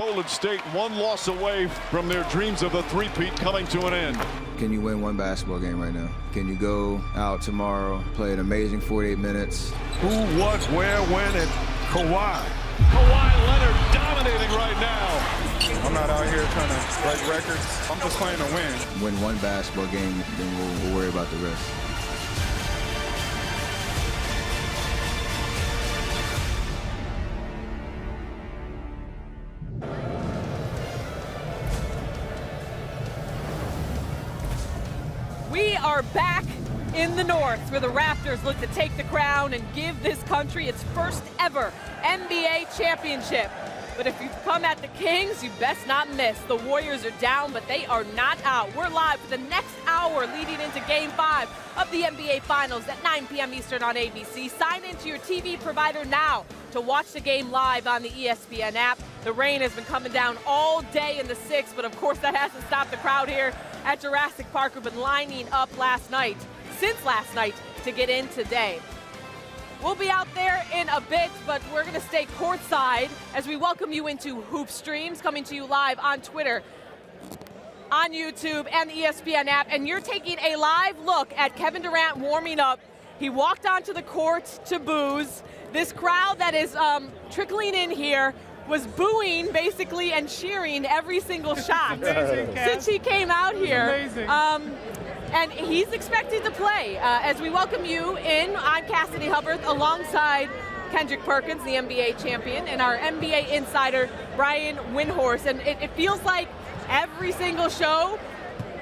Golden State one loss away from their dreams of a three-peat coming to an end. Can you win one basketball game right now? Can you go out tomorrow, play an amazing 48 minutes? Who, what, where, when, and Kawhi. Kawhi Leonard dominating right now. I'm not out here trying to break records. I'm just playing to win. Win one basketball game, then we'll worry about the rest. We are back in the North, where the Raptors look to take the crown and give this country its first ever NBA championship. But if you've come at the Kings, you best not miss. The Warriors are down, but they are not out. We're live for the next hour leading into Game 5 of the NBA Finals at 9 p.m. Eastern on ABC. Sign into your TV provider now to watch the game live on the ESPN app. The rain has been coming down all day in the 6th, but of course that hasn't stopped the crowd here at Jurassic Park, who've been lining up since last night, to get in today. We'll be out there in a bit, but we're going to stay courtside as we welcome you into Hoop Streams, coming to you live on Twitter, on YouTube, and the ESPN app. And you're taking a live look at Kevin Durant warming up. He walked onto the court to booze. This crowd that is trickling in here was booing, basically, and cheering every single shot since he came out here. And he's expected to play. As we welcome you in, I'm Cassidy Hubbarth alongside Kendrick Perkins, the NBA champion, and our NBA insider, Brian Windhorst. And it feels like every single show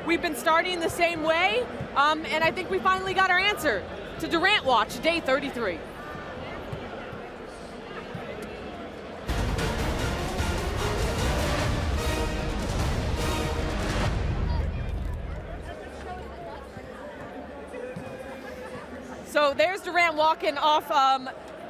we've been starting the same way, and I think we finally got our answer to Durant Watch, day 33. So there's Durant walking off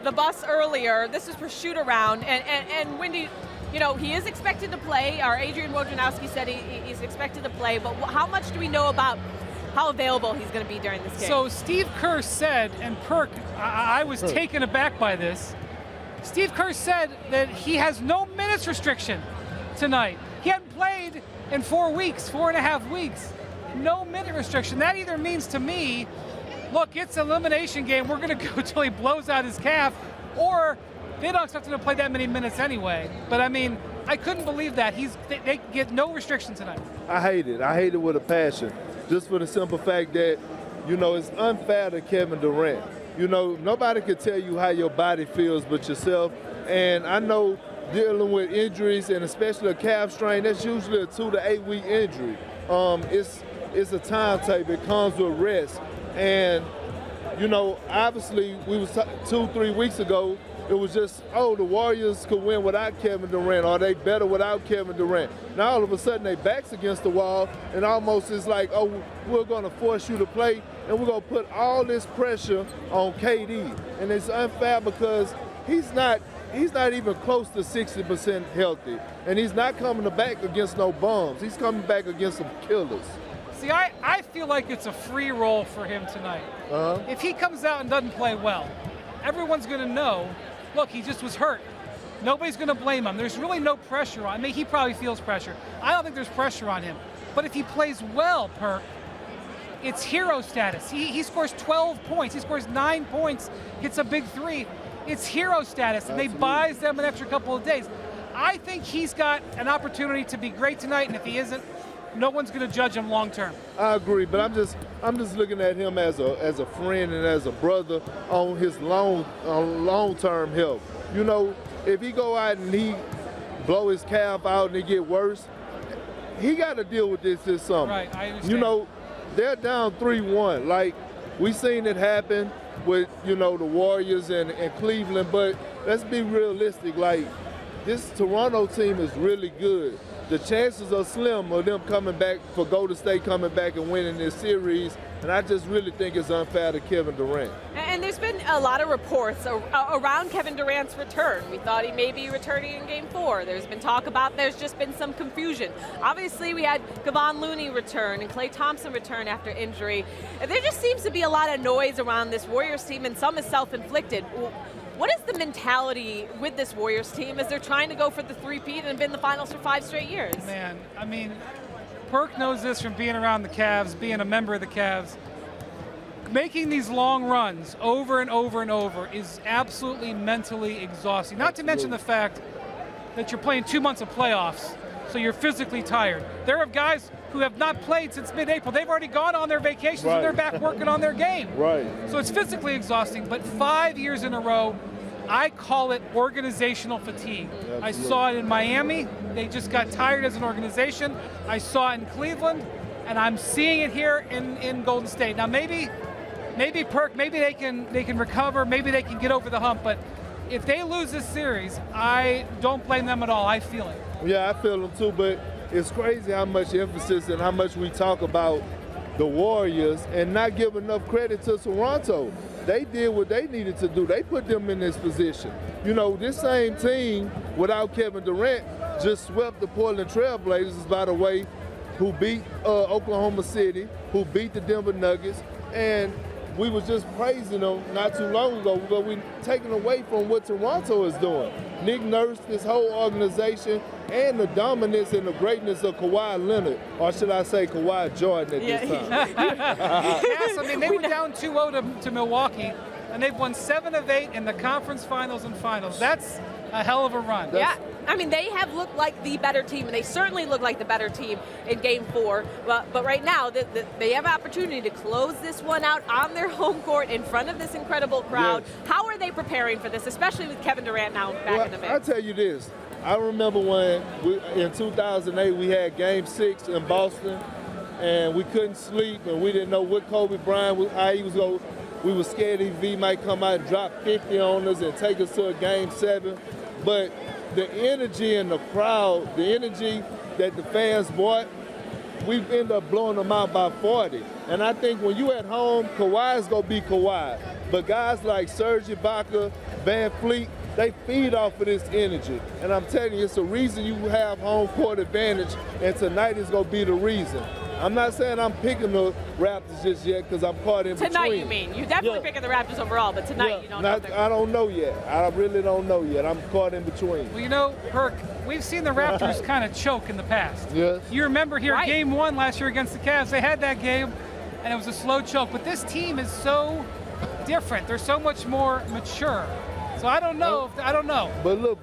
the bus earlier. This is for shoot around, and Wendy, you know, he is expected to play. Our Adrian Wojnarowski said he's expected to play, but how much do we know about how available he's going to be during this game? So Steve Kerr said, and Perk, I was taken aback by this. Steve Kerr said that he has no minutes restriction tonight. He hadn't played in 4.5 weeks. No minute restriction. That either means to me, look, it's an elimination game. We're going to go until he blows out his calf, or they don't expect him to play that many minutes anyway. But, I mean, I couldn't believe that. They get no restriction tonight. I hate it. I hate it with a passion, just for the simple fact that, you know, it's unfair to Kevin Durant. You know, nobody can tell you how your body feels but yourself. And I know dealing with injuries, and especially a calf strain, that's usually a 2 to 8 week injury. It's a timetable. It comes with rest. And, you know, obviously we was 2-3 weeks ago, it was just, oh, the Warriors could win without Kevin Durant, or they better without Kevin Durant. Now all of a sudden they backs against the wall, and almost it's like, oh, we're going to force you to play, and we're going to put all this pressure on KD. And it's unfair because he's not even close to 60% healthy, and he's not coming back against no bums. He's coming back against some killers. See, I feel like it's a free roll for him tonight. If he comes out and doesn't play well, everyone's going to know, look, he just was hurt. Nobody's going to blame him. There's really no pressure on him. I mean, he probably feels pressure. I don't think there's pressure on him. But if he plays well, Perk, it's hero status. He scores 12 points. He scores 9 points, hits a big three. It's hero status, and they buys them an extra couple of days. I think he's got an opportunity to be great tonight, and if he isn't, no one's going to judge him long term. I agree, but I'm just looking at him as a friend and as a brother on his long-term health. You know, if he go out and he blow his calf out and it get worse, he got to deal with this summer. Right, I understand. You know, they're down 3-1. Like, we seen it happen with, you know, the Warriors and Cleveland, but let's be realistic. Like, this Toronto team is really good. The chances are slim of them coming back, for Golden State coming back and winning this series, and I just really think it's unfair to Kevin Durant. And there's been a lot of reports around Kevin Durant's return. We thought he may be returning in Game 4. There's been talk about there's just been some confusion. Obviously, we had Kevon Looney return and Klay Thompson return after injury. There just seems to be a lot of noise around this Warriors team, and some is self-inflicted. What is the mentality with this Warriors team as they're trying to go for the three-peat and been in the finals for 5 straight years? Man, I mean, Perk knows this from being around the Cavs, being a member of the Cavs. Making these long runs over and over and over is absolutely mentally exhausting. Not to mention the fact that you're playing 2 months of playoffs, so you're physically tired. There are guys who have not played since mid-April. They've already gone on their vacations and they're back working on their game. Right. So it's physically exhausting, but 5 years in a row, I call it organizational fatigue. Absolutely. I saw it in Miami. They just got tired as an organization. I saw it in Cleveland, and I'm seeing it here in Golden State. Now maybe Perk, maybe they can recover, maybe they can get over the hump, but if they lose this series, I don't blame them at all. I feel it. Yeah, I feel them too, but it's crazy how much emphasis and how much we talk about the Warriors and not give enough credit to Toronto. They did what they needed to do. They put them in this position. You know, this same team without Kevin Durant just swept the Portland Trail Blazers, by the way, who beat Oklahoma City, who beat the Denver Nuggets, and we was just praising them not too long ago, but we taking away from what Toronto is doing. Nick Nurse, this whole organization, and the dominance and the greatness of Kawhi Leonard, or should I say Kawhi Jordan at this time. Yes, I mean, they were down 2-0 to Milwaukee, and they've won 7 of 8 in the conference finals and finals. That's a hell of a run. Yeah, I mean, they have looked like the better team, and they certainly look like the better team in Game 4. But right now, they have an opportunity to close this one out on their home court in front of this incredible crowd. Yes. How are they preparing for this, especially with Kevin Durant now back in the mix? I'll tell you this. I remember when in 2008 we had Game 6 in Boston, and we couldn't sleep, and we didn't know what Kobe Bryant was, how he was going. We were scared he might come out and drop 50 on us and take us to a Game 7. But the energy in the crowd, the energy that the fans brought, we ended up blowing them out by 40. And I think when you at home, Kawhi's going to be Kawhi. But guys like Serge Ibaka, Van Fleet, they feed off of this energy. And I'm telling you, it's a reason you have home court advantage, and tonight is going to be the reason. I'm not saying I'm picking the Raptors just yet because I'm caught in between. Tonight, you mean? You're definitely picking the Raptors overall, but tonight you don't know. I don't know yet. I really don't know yet. I'm caught in between. Well, you know, Perk, we've seen the Raptors kind of choke in the past. Yes. You remember here, Right. Game 1 last year against the Cavs, they had that game, and it was a slow choke. But this team is so different. They're so much more mature. So I don't know. I don't know. But look,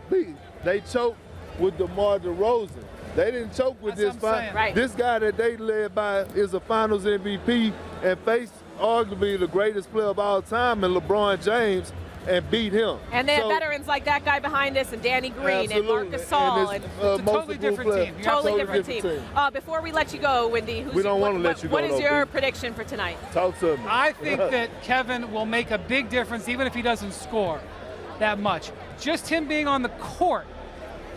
they choked with DeMar DeRozan. They didn't choke with That's this what I'm saying. Right. This guy that they led by is a Finals MVP and faced arguably the greatest player of all time in LeBron James and beat him. And they have So- veterans like that guy behind us, and Danny Green, Absolutely. and Marc Gasol, And and It's a totally different team. You're totally absolutely different team. Before we let you go, Wendy, We don't wanna let you go, what is though, your B. prediction for tonight? Talk to me. I think that Kevin will make a big difference even if he doesn't score that much. Just him being on the court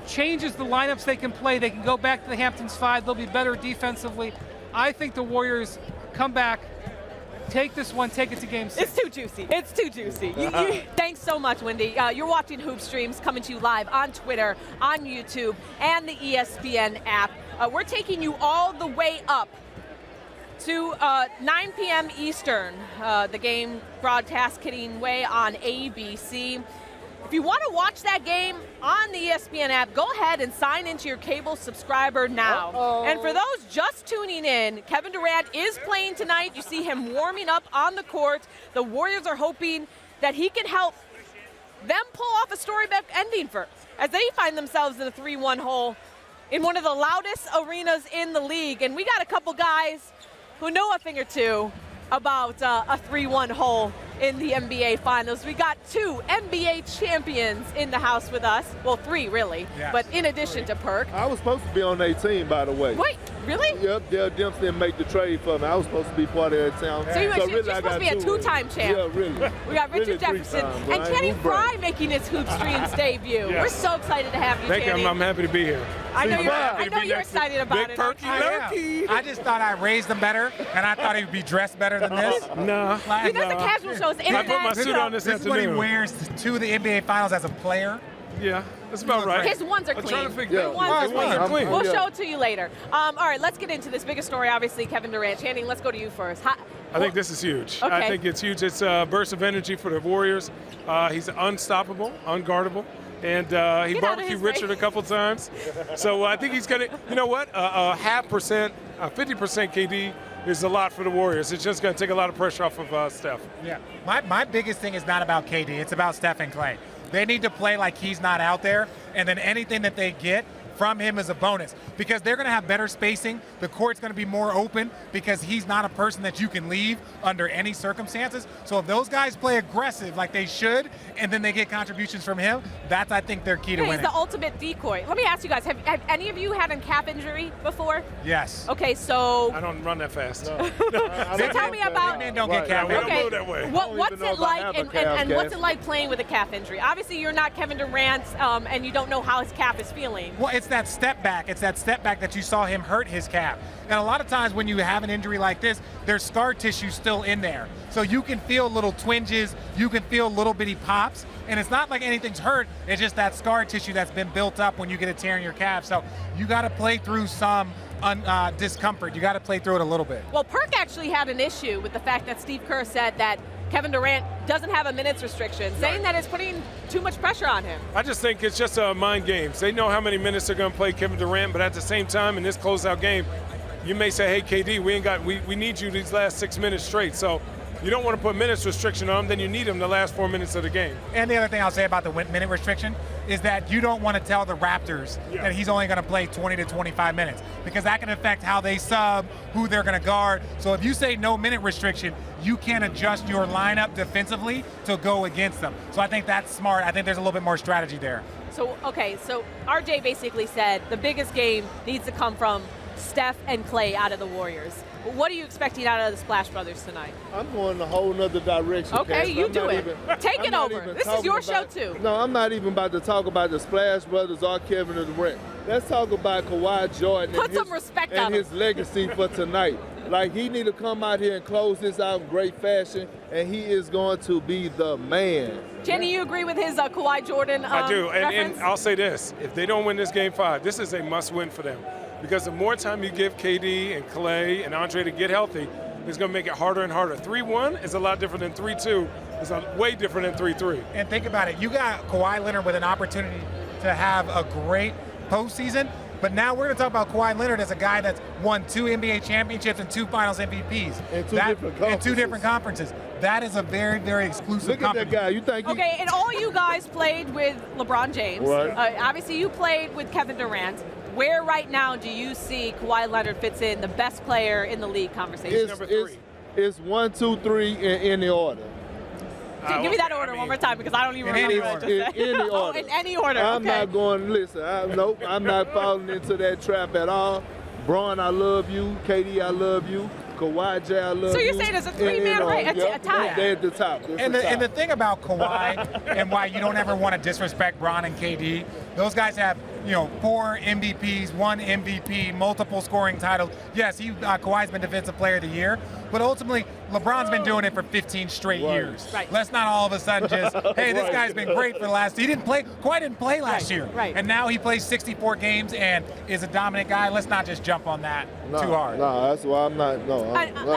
changes the lineups they can play. They can go back to the Hamptons 5. They'll be better defensively. I think the Warriors come back, take this one, take it to Game 6. It's too juicy. It's too juicy. Thanks so much, Wendy. You're watching Hoop Streams, coming to you live on Twitter, on YouTube, and the ESPN app. We're taking you all the way up to 9 p.m. Eastern, the game broadcast getting way on ABC. If you want to watch that game on the ESPN app, go ahead and sign into your cable subscriber now. And for those just tuning in, Kevin Durant is playing tonight. You see him warming up on the court. The Warriors are hoping that he can help them pull off a storybook ending as they find themselves in a 3-1 hole in one of the loudest arenas in the league. And we got a couple guys who know a thing or two about a 3-1 hole in the NBA Finals. We got 2 NBA champions in the house with us. Well, 3 really, but in addition to Perk. I was supposed to be on their team, by the way. Wait, really? Yep, Dale Dempsey didn't make the trade for me. I was supposed to be part of that town. So you're really, supposed to be a 2-time champ. Yeah, really. We got Richard Really Jefferson 3 times, and right? Kenny Who's Frye? Frye making his Hoop Streams debut. Yes. We're so excited to have you, Thank you. Kenny. I'm happy to be here. I know Frye. you're excited about Big it. Perky Lurky. I just thought I raised him better, and I thought he would be dressed better than this. No. He does the casual shows, I put my internet. suit on this This is what he afternoon. wears to the NBA Finals as a player. Yeah, that's about right. His ones are I'm clean. trying to figure His out. ones are His ones are clean. clean. We'll Yeah. show it to you later. All right, let's get into this biggest story, obviously, Kevin Durant. Channing, let's go to you first. I think this is huge. Okay. I think it's huge. It's a burst of energy for the Warriors. He's unstoppable, unguardable. And he barbecued Richard a couple times. So I think he's going to, you know what, a 50% KD is a lot for the Warriors. It's just going to take a lot of pressure off of Steph. Yeah. My biggest thing is not about KD. It's about Steph and Clay. They need to play like he's not out there, and then anything that they get from him is a bonus because they're going to have better spacing. The court's going to be more open because he's not a person that you can leave under any circumstances. So if those guys play aggressive like they should, and then they get contributions from him, that's, I think, their key to winning. He's the ultimate decoy. Let me ask you guys, have any of you had a calf injury before? Yes. Okay, so... I don't run that fast. So tell me about... Don't get calf injury. We don't move that way. What's it like, and what's it like playing with a calf injury? Obviously, you're not Kevin Durant, and you don't know how his calf is feeling. Well, it's that step back. It's that step back that you saw him hurt his calf. And a lot of times when you have an injury like this, there's scar tissue still in there. So you can feel little twinges, you can feel little bitty pops, and it's not like anything's hurt, it's just that scar tissue that's been built up when you get a tear in your calf. So you got to play through some discomfort. You got to play through it a little bit. Well, Perk actually had an issue with the fact that Steve Kerr said that Kevin Durant doesn't have a minutes restriction, saying that it's putting too much pressure on him. I just think it's just mind games. They know how many minutes they're going to play Kevin Durant, but at the same time, in this closeout game, you may say, hey, KD, we need you these last 6 minutes straight. So you don't want to put minutes restriction on him, then you need him the last 4 minutes of the game. And the other thing I'll say about the minute restriction is that you don't want to tell the Raptors that he's only going to play 20 to 25 minutes because that can affect how they sub, who they're going to guard. So if you say no minute restriction, you can adjust your lineup defensively to go against them. So I think that's smart. I think there's a little bit more strategy there. So, okay, so RJ basically said the biggest game needs to come from Steph and Clay out of the Warriors. What are you expecting out of the Splash Brothers tonight? I'm going a whole nother direction. Okay, Cass. you do it. Take it over. This is your show too. No, I'm not even about to talk about the Splash Brothers or Kevin Durant. Let's talk about Kawhi Jordan Put some respect on his legacy for tonight. Like, he need to come out here and close this out in great fashion, and he is going to be the man. Jenny, you agree with his Kawhi Jordan I do, and reference? I'll say this. If they don't win this Game 5, this is a must-win for them. Because the more time you give KD and Clay and Andre to get healthy, it's going to make it harder and harder. 3-1 is a lot different than 3-2. It's way different than 3-3. And think about it. You got Kawhi Leonard with an opportunity to have a great postseason, but now we're going to talk about Kawhi Leonard as a guy that's won 2 NBA championships and 2 Finals MVPs. In two different conferences. That is a very, very exclusive Look company. at that guy. You think Okay, and all you guys played with LeBron James. Right. Obviously, you played with Kevin Durant. Where right now do you see Kawhi Leonard fits in the best player in the league conversation? Number 3. It's 1, 2, 3 in any order. Give me that order one more time because I don't even remember what I just said. In any order. In any order, I'm okay. not going, listen, nope, I'm not falling into that trap at all. Braun, I love you. KD, I love you. Kawhi J, I love you. So you're saying there's a 3-man race, a tie? They're at the top. And the thing about Kawhi and why you don't ever want to disrespect Bron and KD, those guys have 4 MVPs, 1 MVP, multiple scoring titles. Yes, Kawhi's been Defensive Player of the Year, but ultimately LeBron's been doing it for 15 straight years. Right. Let's not all of a sudden just, hey, this guy's been great for the last. Kawhi didn't play last year, right. And now he plays 64 games and is a dominant guy. Let's not just jump on that too hard. No, that's why I'm not. No,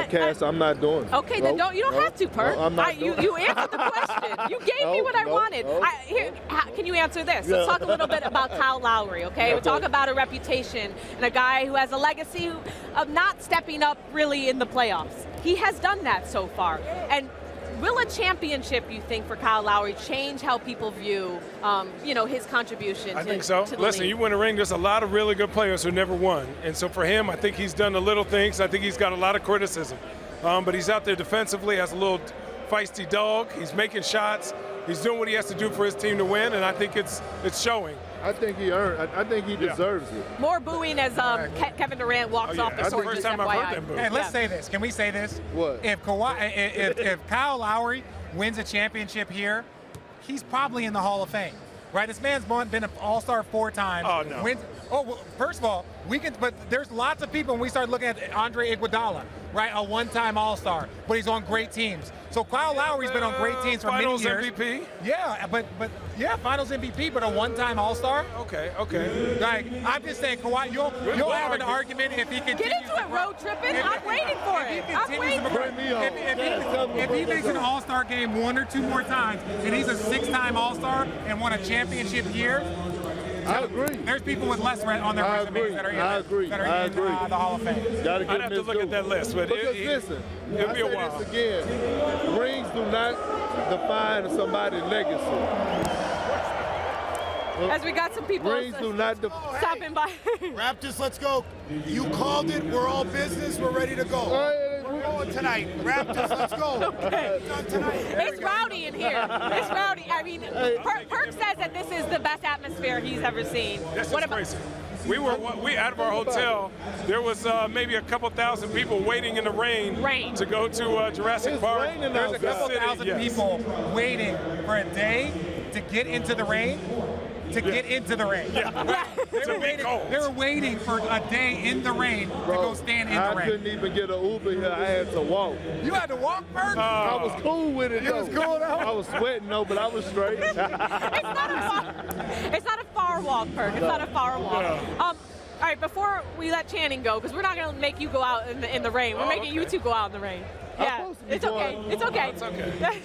Cass, I'm not doing it. Okay, then you don't have to, Perk. I'm not doing you answered the question. You gave me what I wanted. Can you answer this? Let's talk a little bit about Kyle Lowry, okay? We talk about a reputation and a guy who has a legacy of not stepping up really in the playoffs. He has done that so far. And will a championship, you think, for Kyle Lowry change how people view, his contribution I think so. to the Listen, league? you win a ring, there's a lot of really good players who never won. And so for him, I think he's done the little things. I think he's got a lot of criticism. But he's out there defensively, has a little feisty dog. He's making shots. He's doing what he has to do for his team to win, and I think it's showing. I think he earned. I think he deserves it. More booing as Kevin Durant walks off the That's the court. first time I've heard them boo. Hey, let's say this. Can we say this? What? If Kyle Lowry wins a championship here, he's probably in the Hall of Fame. Right? This man's been an all-star 4 times. Oh, no. Oh, well, first of all, but there's lots of people when we start looking at Andre Iguodala, right? A one-time All-Star, but he's on great teams. So Kyle Lowry's been on great teams for many years. Finals MVP? Yeah, but Finals MVP, but a one-time All-Star. Okay. Like, I'm just saying, Kawhi, you'll have an argument if he continues. Get into it, road tripping. I'm waiting for it. I'm waiting for it. If he makes an All-Star game 1 or 2 more times, and he's a 6-time All-Star and won a championship year, I agree. There's people with less on their resumes that are in the Hall of Fame. Gotta I'd have to look at that list, but listen, it'll be a while. This again, rings do not define somebody's legacy. As we got some people Rings do not stopping by. Raptors, let's go. You called it. We're all business. We're ready to go. We're going tonight. Raptors, let's go. Okay. Done tonight. It's rowdy in here. It's rowdy. I mean, Perk says that this is the best atmosphere he's ever seen. This is crazy. We out of our hotel. There was maybe a couple thousand people waiting in the rain to go to Jurassic Park. There's a couple thousand people waiting for a day to get into the rain. Get into the rain. They were waiting for a day in the rain to go stand in the rain. I couldn't even get an Uber here. I had to walk. You had to walk, Perk? I was cool with it. You was cool though? I was sweating, but I was straight. It's not a far walk, Perk. It's not a far walk. All right, before we let Channing go, because we're not going to make you go out in the rain. We're making you two go out in the rain. Yeah, it's okay. It's okay. It's okay.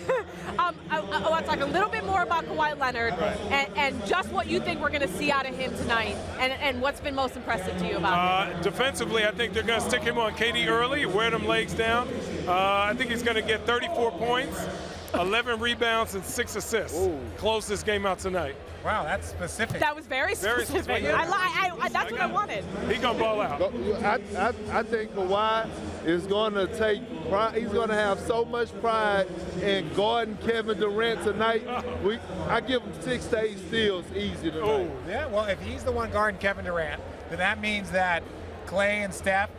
I want to talk a little bit more about Kawhi Leonard and just what you think we're going to see out of him tonight and what's been most impressive to you about him. Defensively, I think they're going to stick him on KD early, wear them legs down. I think he's going to get 34 points, 11 rebounds, and 6 assists. Ooh. Close this game out tonight. Wow, that's specific. That was very specific. Yeah. That's what I wanted. He's going to ball out. I think Kawhi is going to take pride. He's going to have so much pride in guarding Kevin Durant tonight. I give him 6 to 8 steals easy tonight. Oh, yeah, well, if he's the one guarding Kevin Durant, then that means that Clay and Steph,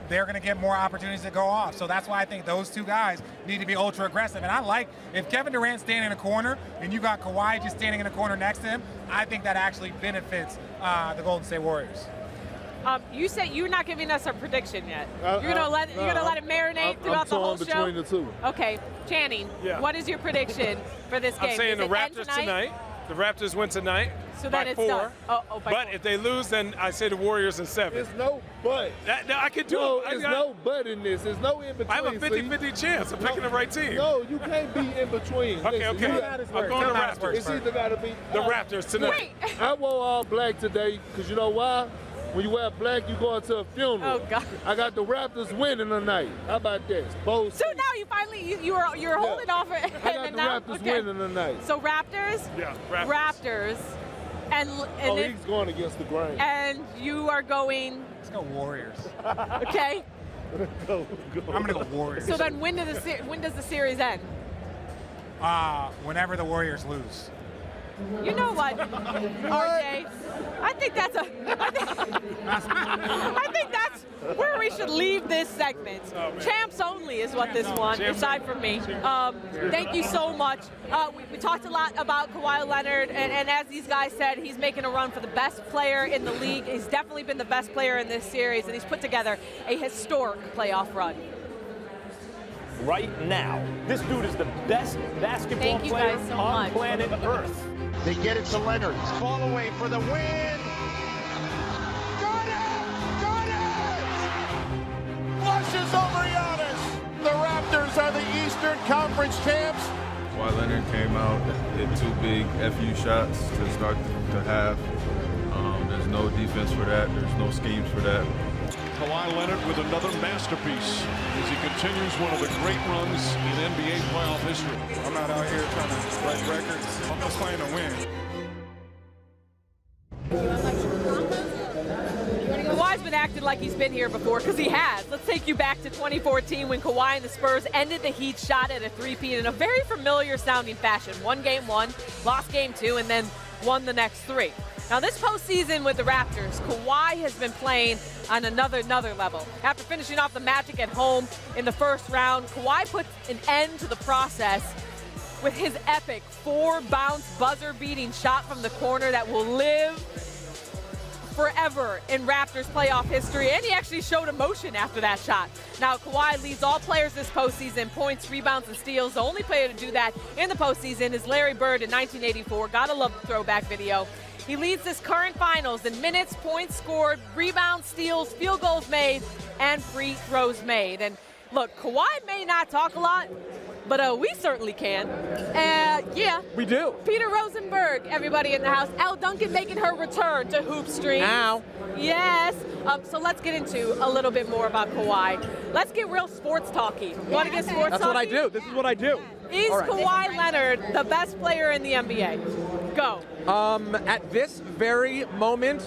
they're going to get more opportunities to go off. So that's why I think those two guys need to be ultra aggressive. And I like, if Kevin Durant's standing in a corner and you got Kawhi just standing in a corner next to him, I think that actually benefits the Golden State Warriors. You said you're not giving us a prediction yet. You're gonna let it marinate throughout the whole show. Between the two. Okay, Channing, what is your prediction for this game? I'm saying the Raptors tonight. The Raptors win tonight. So by then it's 4. done. By but 4. if they lose, then I say the Warriors in 7. There's no but. I can do no, it. There's no but in this. There's no in between. I have a 50-50 chance of picking the right team. No, you can't be in between. Okay. I'm going to Raptors. It's either got to be the Raptors tonight. Wait. I wore all black today because you know why? When you wear black, you go to a funeral. Oh God! I got the Raptors winning tonight. How about this? Both. So now you finally you're holding off. I got the Raptors winning tonight. So Raptors. Yeah, Raptors. And he's going against the grain. And you are going. Let's go Warriors. Okay. Go. I'm gonna go Warriors. So then when does the series end? Whenever the Warriors lose. You know what, RJ? I think that's where we should leave this segment. Champs only is what this one, aside from me. Thank you so much. We talked a lot about Kawhi Leonard, and as these guys said, he's making a run for the best player in the league. He's definitely been the best player in this series, and he's put together a historic playoff run. Right now, this dude is the best basketball player on planet Earth. They get it to Leonard. Fall away for the win. Got it! Flushes over Giannis. The Raptors are the Eastern Conference champs. Kawhi Leonard came out, hit 2 big FU shots to start the half. There's no defense for that. There's no schemes for that. Kawhi Leonard with another masterpiece as he continues one of the great runs in NBA playoff history. I'm not out here trying to break records. I'm just playing to win. Kawhi's been acting like he's been here before, because he has. Let's take you back to 2014 when Kawhi and the Spurs ended the Heat shot at a 3-peat in a very familiar sounding fashion. Won game 1, lost game 2, and then won the next 3. Now this postseason with the Raptors, Kawhi has been playing on another level. After finishing off the Magic at home in the first round, Kawhi puts an end to the process with his epic 4-bounce buzzer-beating shot from the corner that will live forever in Raptors playoff history, and he actually showed emotion after that shot. Now, Kawhi leads all players this postseason, points, rebounds, and steals. The only player to do that in the postseason is Larry Bird in 1984. Gotta love the throwback video. He leads this current finals in minutes, points scored, rebounds, steals, field goals made, and free throws made. And look, Kawhi may not talk a lot, but we certainly can. Yeah. We do. Peter Rosenberg, everybody in the house. Elle, Duncan making her return to Hoop Stream. Now. Yes. So let's get into a little bit more about Kawhi. Let's get real sports talky. Want to get sports That's talky? what I do. This is what I do. Is All right. Kawhi Leonard the best player in the NBA? Go. At this very moment,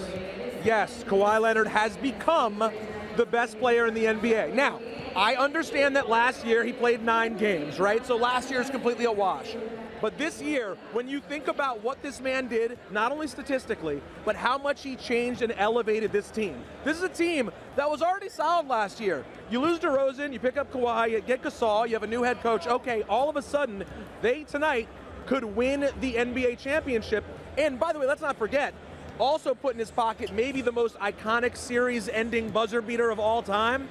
yes, Kawhi Leonard has become the best player in the NBA. Now, I understand that last year he played 9 games, right? So last year is completely a wash. But this year, when you think about what this man did, not only statistically, but how much he changed and elevated this team. This is a team that was already solid last year. You lose DeRozan, you pick up Kawhi, you get Gasol, you have a new head coach. Okay, all of a sudden, they tonight could win the NBA championship. And by the way, let's not forget, also put in his pocket maybe the most iconic series-ending buzzer beater of all time.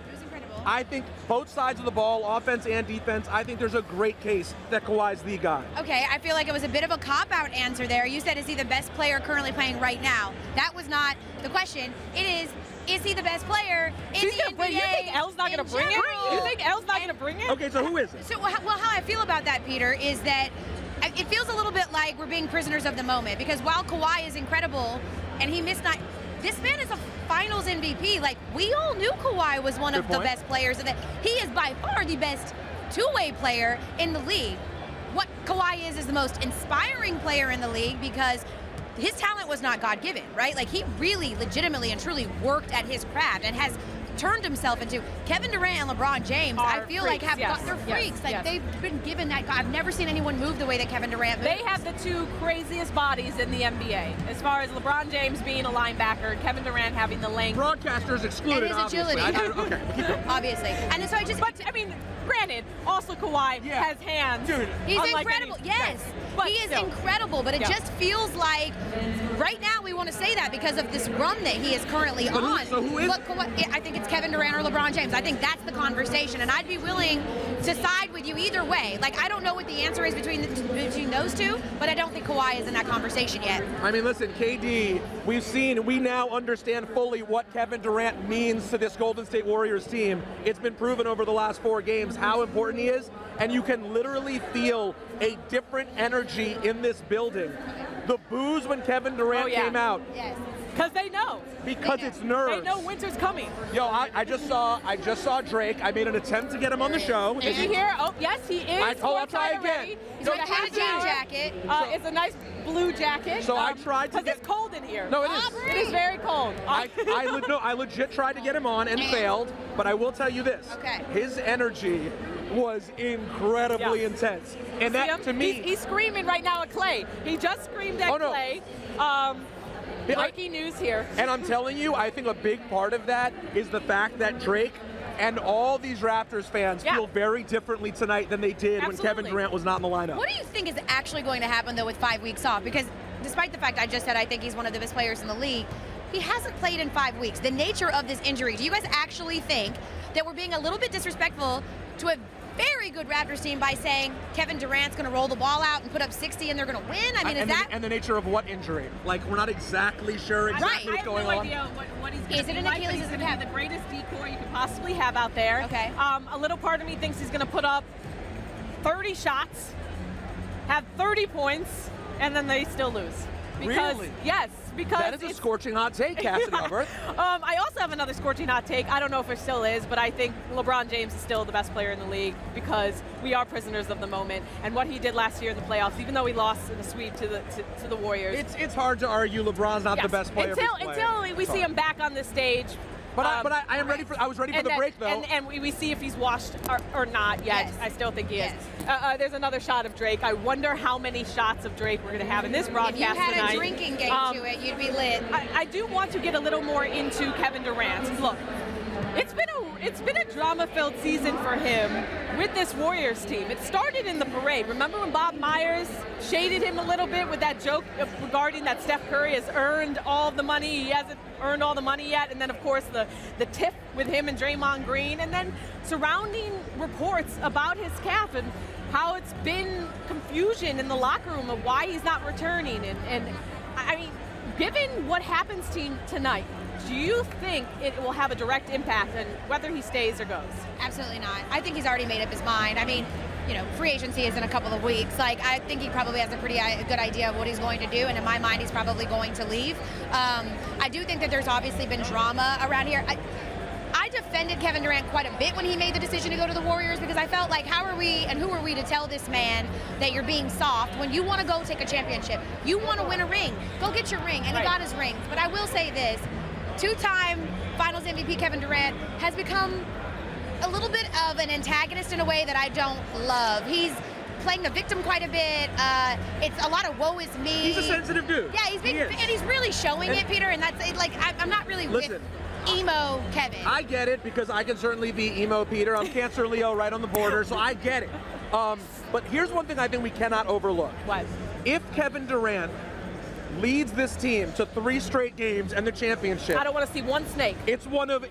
I think both sides of the ball, offense and defense, I think there's a great case that Kawhi's the guy. Okay, I feel like it was a bit of a cop-out answer there. You said, is he the best player currently playing right now? That was not the question. It is he the best player in the NBA? You think Elle's not going to bring it? You think Elle's not going to bring it? Okay, so who is it? So, well, how I feel about that, Peter, is that it feels a little bit like we're being prisoners of the moment, because while Kawhi is incredible and he missed not, this man is a finals MVP. Like, we all knew Kawhi was one of the best players, and that he is by far the best two-way player in the league. What Kawhi is the most inspiring player in the league, because his talent was not God-given, right? Like, he really legitimately and truly worked at his craft and has turned himself into Kevin Durant and LeBron James. I feel freaks, like they're freaks. Like, they've been given that. I've never seen anyone move the way that Kevin Durant moves. They have the 2 craziest bodies in the NBA, as far as LeBron James being a linebacker, Kevin Durant having the length. Broadcasters excluded, and his agility. Obviously. And so I just. But I mean, granted, also Kawhi has hands. Dude, he's incredible. Yes, but he is incredible. But it just feels like right now we want to say that because of this run that he is currently on. So who is? But Kawhi, I think it's Kevin Durant or LeBron James. I think that's the conversation, and I'd be willing to side with you either way. Like, I don't know what the answer is between those two, but I don't think Kawhi is in that conversation yet. I mean, listen, KD, we now understand fully what Kevin Durant means to this Golden State Warriors team. It's been proven over the last 4 games how important he is, and you can literally feel a different energy in this building. The boos when Kevin Durant came out. Yes. Because they know. Because it's nerves. They know winter's coming. Yo, I just saw Drake. I made an attempt to get him on the show. Did you hear? Oh, yes, he is. I'll try again. He's wearing a jean jacket. It's a nice blue jacket. So I tried to because it's cold in here. No, it is. It is very cold. I legit tried to get him on and failed, but I will tell you this. Okay. His energy was incredibly intense. And that, to me... He's screaming right now at Clay. He just screamed at Clay. Breaking news here. And I'm telling you, I think a big part of that is the fact that Drake and all these Raptors fans feel very differently tonight than they did when Kevin Durant was not in the lineup. What do you think is actually going to happen, though, with 5 weeks off? Because despite the fact I just said I think he's one of the best players in the league, he hasn't played in 5 weeks. The nature of this injury, do you guys actually think that we're being a little bit disrespectful to a very good Raptors team by saying Kevin Durant's going to roll the ball out and put up 60 and they're going to win? I mean, and the nature of what injury? Like, we're not exactly sure exactly what's going on. I have no idea what he's going to be. Is it an like, Achilles? He's going to have the greatest decoy you could possibly have out there. Okay. A little part of me thinks he's going to put up 30 shots, have 30 points, and then they still lose. Because, really? Yes, because that is a scorching hot take, Cassidy Hubbarth. I also have another scorching hot take. I don't know if it still is, but I think LeBron James is still the best player in the league because we are prisoners of the moment. And what he did last year in the playoffs, even though he lost in the sweep to the Warriors, it's hard to argue LeBron's not the best player. Until we see him back on the stage. But I am ready for. I was ready for the break though. And we see if he's washed or not yet. Yes. I still think he is. There's another shot of Drake. I wonder how many shots of Drake we're going to have in this broadcast tonight. If you had a drinking game to it, you'd be lit. I do want to get a little more into Kevin Durant. Look, it's been it's been a drama-filled season for him with this Warriors team. It started in the parade. Remember when Bob Myers shaded him a little bit with that joke regarding that Steph Curry has earned all the money, he hasn't earned all the money yet, and then of course the tiff with him and Draymond Green, and then surrounding reports about his calf and how it's been confusion in the locker room of why he's not returning. And I mean, given what happens to him tonight, do you think it will have a direct impact on whether he stays or goes? Absolutely not. I think he's already made up his mind. I mean, you know, free agency is in a couple of weeks. Like, I think he probably has a pretty good idea of what he's going to do, and in my mind, he's probably going to leave. I do think that there's obviously been drama around here. I defended Kevin Durant quite a bit when he made the decision to go to the Warriors because I felt like, how are we and who are we to tell this man that you're being soft when you want to go take a championship? You want to win a ring. Go get your ring, and he got his rings. But I will say this, two-time Finals MVP Kevin Durant has become a little bit of an antagonist in a way that I don't love. He's playing the victim quite a bit. It's a lot of woe is me. He's a sensitive dude. Yeah, and he's really showing it, Peter, and that's like, I'm not really with emo Kevin. I get it because I can certainly be emo Peter. I'm Cancer Leo right on the border, so I get it. But here's one thing I think we cannot overlook. What? If Kevin Durant leads this team to 3 straight games and the championship, I don't want to see one snake. It's one of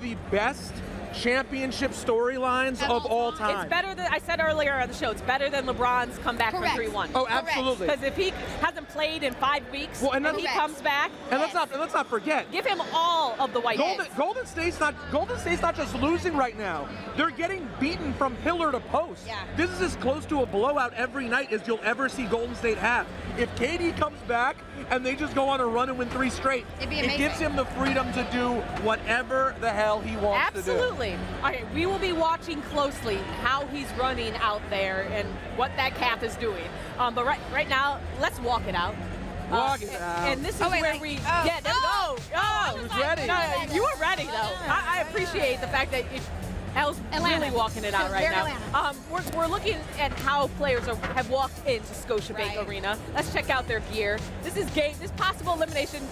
the best championship storylines of all time. It's better than I said earlier on the show. It's better than LeBron's comeback from 3-1. Oh, absolutely. Because if he hasn't played in 5 weeks, and he comes back, and let's not forget, give him all of the white. Golden State's not just losing right now. They're getting beaten from pillar to post. Yeah. This is as close to a blowout every night as you'll ever see Golden State have. If KD comes back and they just go on a run and win 3 straight, it gives him the freedom to do whatever the hell he wants to do. Absolutely. All right, we will be watching closely how he's running out there and what that calf is doing. But right now, let's walk it out. Walk it out. And this is where we get go. Who's ready? No, you were ready though. I appreciate the fact that Elle's really walking it out right now. We're looking at how players have walked into Scotiabank Arena. Let's check out their gear. This is possible elimination.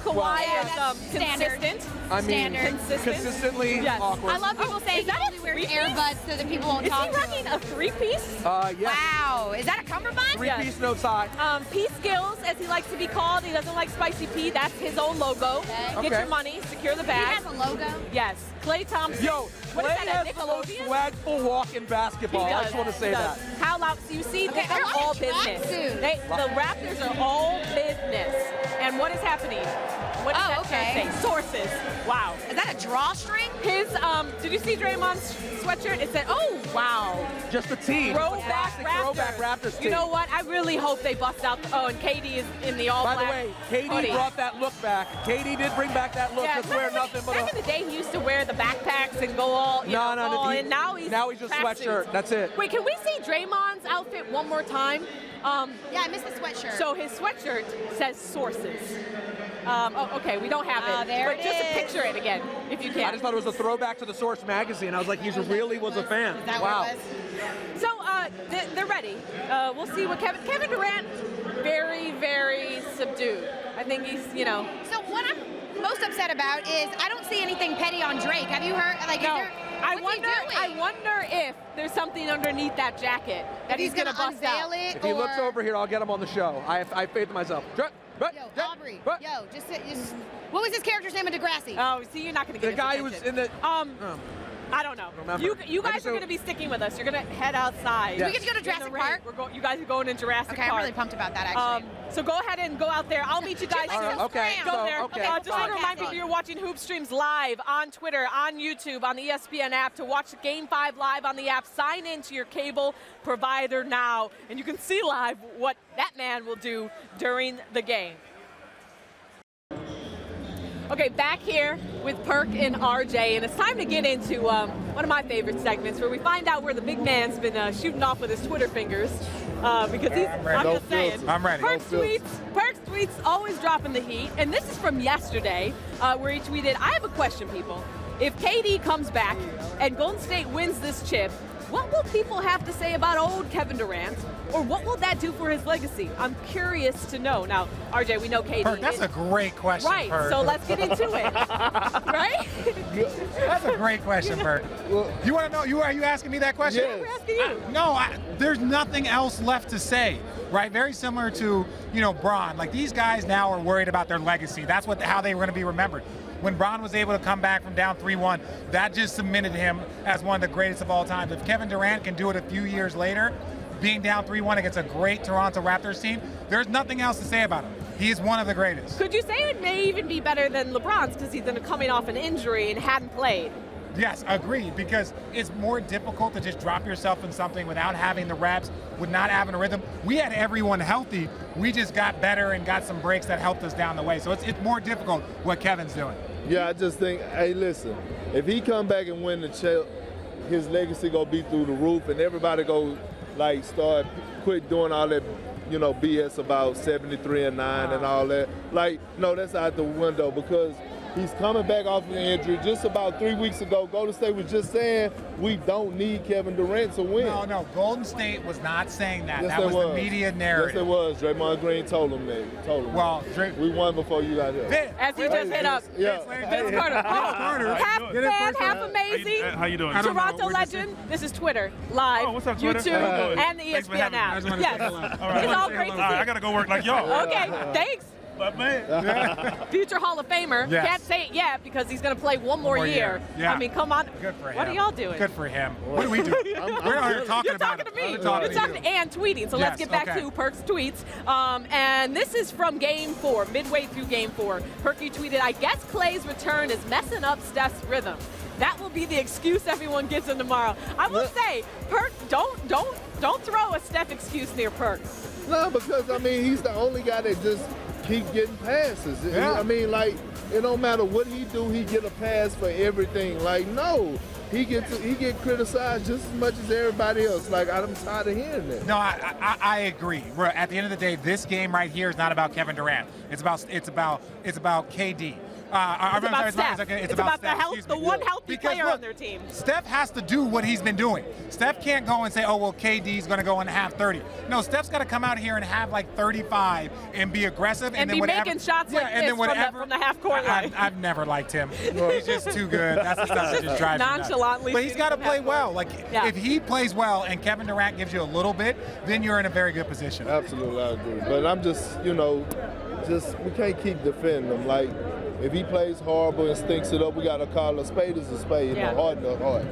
Kawhi is consistent. I mean, consistently awkward. I love people saying he only wears earbuds so that people won't talk to him. Is he rocking a 3-piece? Yes. Wow. Is that a cummerbund? 3-piece, no tie. P Skills, as he likes to be called. He doesn't like Spicy P. That's his own logo. Get your money, secure the bag. He has a logo? Yes. Klay Thompson. Yo, Klay has the most swagful walk in basketball. I just want to say that. How loud? So you see, they're all business. The Raptors are all business. And what is happening? What does that say? Sources. Wow. Is that a drawstring? His, did you see Draymond's sweatshirt? It said, oh, wow. Just a tee. Throwback Raptors tee. You know what? I really hope they bust out. And KD is in the all-black. By the way, KD brought that look back. KD did bring back that look. Yeah, wear nothing but back in the day, he used to wear the backpacks and go all, and now he's just sweatshirt. That's it. Wait, can we see Draymond's outfit one more time? Yeah, I missed the sweatshirt. So his sweatshirt says sources. Okay, we don't have it. There but it just is. picture it again, if you can. I just thought it was a throwback to the Source magazine. I was like, he really was a fan. Is that wow. what it was? So they're ready. We'll see what Kevin Durant, very, very subdued. I think he's, So what I'm most upset about is I don't see anything petty on Drake. Have you heard? Like, no. I wonder if there's something underneath that jacket that he's going to bust out. If he looks over here, I'll get him on the show. I have faith in myself. Yo, Aubrey. Yo, just what was his character's name in Degrassi? Oh, see, you're not going to get the guy who was in the. I don't know. You guys are going to be sticking with us. You're going to head outside. Yes. We get to go to Jurassic Park. You guys are going in Jurassic Park. I'm really pumped about that, actually. So go ahead and go out there. I'll meet you guys soon. Okay. Go there. Okay. Just want to remind people you're watching Hoop Streams live on Twitter, on YouTube, on the ESPN app. To watch Game 5 live on the app, sign in to your cable provider now, and you can see live what that man will do during the game. Okay, back here with Perk and RJ, and it's time to get into one of my favorite segments where we find out where the big man's been shooting off with his Twitter fingers. Because I'm just saying. I'm ready. Perk's tweets always dropping the heat, and this is from yesterday where he tweeted, I have a question, people. If KD comes back and Golden State wins this chip, What will people have to say about old Kevin Durant? Or what will that do for his legacy? I'm curious to know. Now, RJ, we know KD. Perk, that's a great question, Right, Perk. so let's get into it. Right? That's a great question, Perk. You want to know? Are you asking me that question? Yeah, we're asking you. No, there's nothing else left to say, right? Very similar to, Bron. Like, these guys now are worried about their legacy. That's how they were going to be remembered. When Bron was able to come back from down 3-1, that just cemented him as one of the greatest of all time. If Kevin Durant can do it a few years later, being down 3-1 against a great Toronto Raptors team, there's nothing else to say about him. He is one of the greatest. Could you say it may even be better than LeBron's because he's coming off an injury and hadn't played? Yes, agreed, because it's more difficult to just drop yourself in something without having the reps, with not having a rhythm. We had everyone healthy. We just got better and got some breaks that helped us down the way. So it's more difficult what Kevin's doing. Yeah, I just think, hey, listen, if he come back and win the chip, his legacy gonna be through the roof, and everybody go quit doing all that, BS about 73-9 and all that. No, that's out the window, because he's coming back off an injury. Just about 3 weeks ago, Golden State was just saying we don't need Kevin Durant to win. No, Golden State was not saying that. Yes, that was the media narrative. Yes, it was. Draymond Green told him that. Well, we won before you got here. As you just hit up. Yeah. Vince Carter. Half fan, half amazing. How you doing? Toronto legend. This is Twitter live. Oh, what's up, Twitter? YouTube and the ESPN app. Yes. It's all great to see. I gotta go work like y'all. Okay, thanks. But man, future Hall of Famer. Yes. Can't say it yet because he's going to play one more year. Yeah. I mean, come on. Good for him. What are y'all doing? Good for him. What do we do? We're not here talking about it. You're talking to me. You're You're talking to and tweeting. So let's get back to Perk's tweets. And this is from Game 4, midway through Game 4. Perky tweeted, "I guess Clay's return is messing up Steph's rhythm. That will be the excuse everyone gives him tomorrow." I will say, Perk, don't throw a Steph excuse near Perk. No, because he's the only guy that just keep getting passes. Yeah. It don't matter what he do, he get a pass for everything. No, he get criticized just as much as everybody else. I'm tired of hearing that. No, I agree. At the end of the day, this game right here is not about Kevin Durant. It's about KD. It's about the one healthy player on their team. Steph has to do what he's been doing. Steph can't go and say, oh, well, KD's going to go and have 30. No, Steph's got to come out here and have 35 and be aggressive. And then be making shots this from the half-court line. I've never liked him. He's just too good. That's the stuff that just drives me nuts. Nonchalantly. But he's got to play well. If he plays well and Kevin Durant gives you a little bit, then you're in a very good position. Absolutely, I agree. But I'm just, we can't keep defending him. If he plays horrible and stinks it up, we got to call a spade as a spade. Yeah. Heart to heart.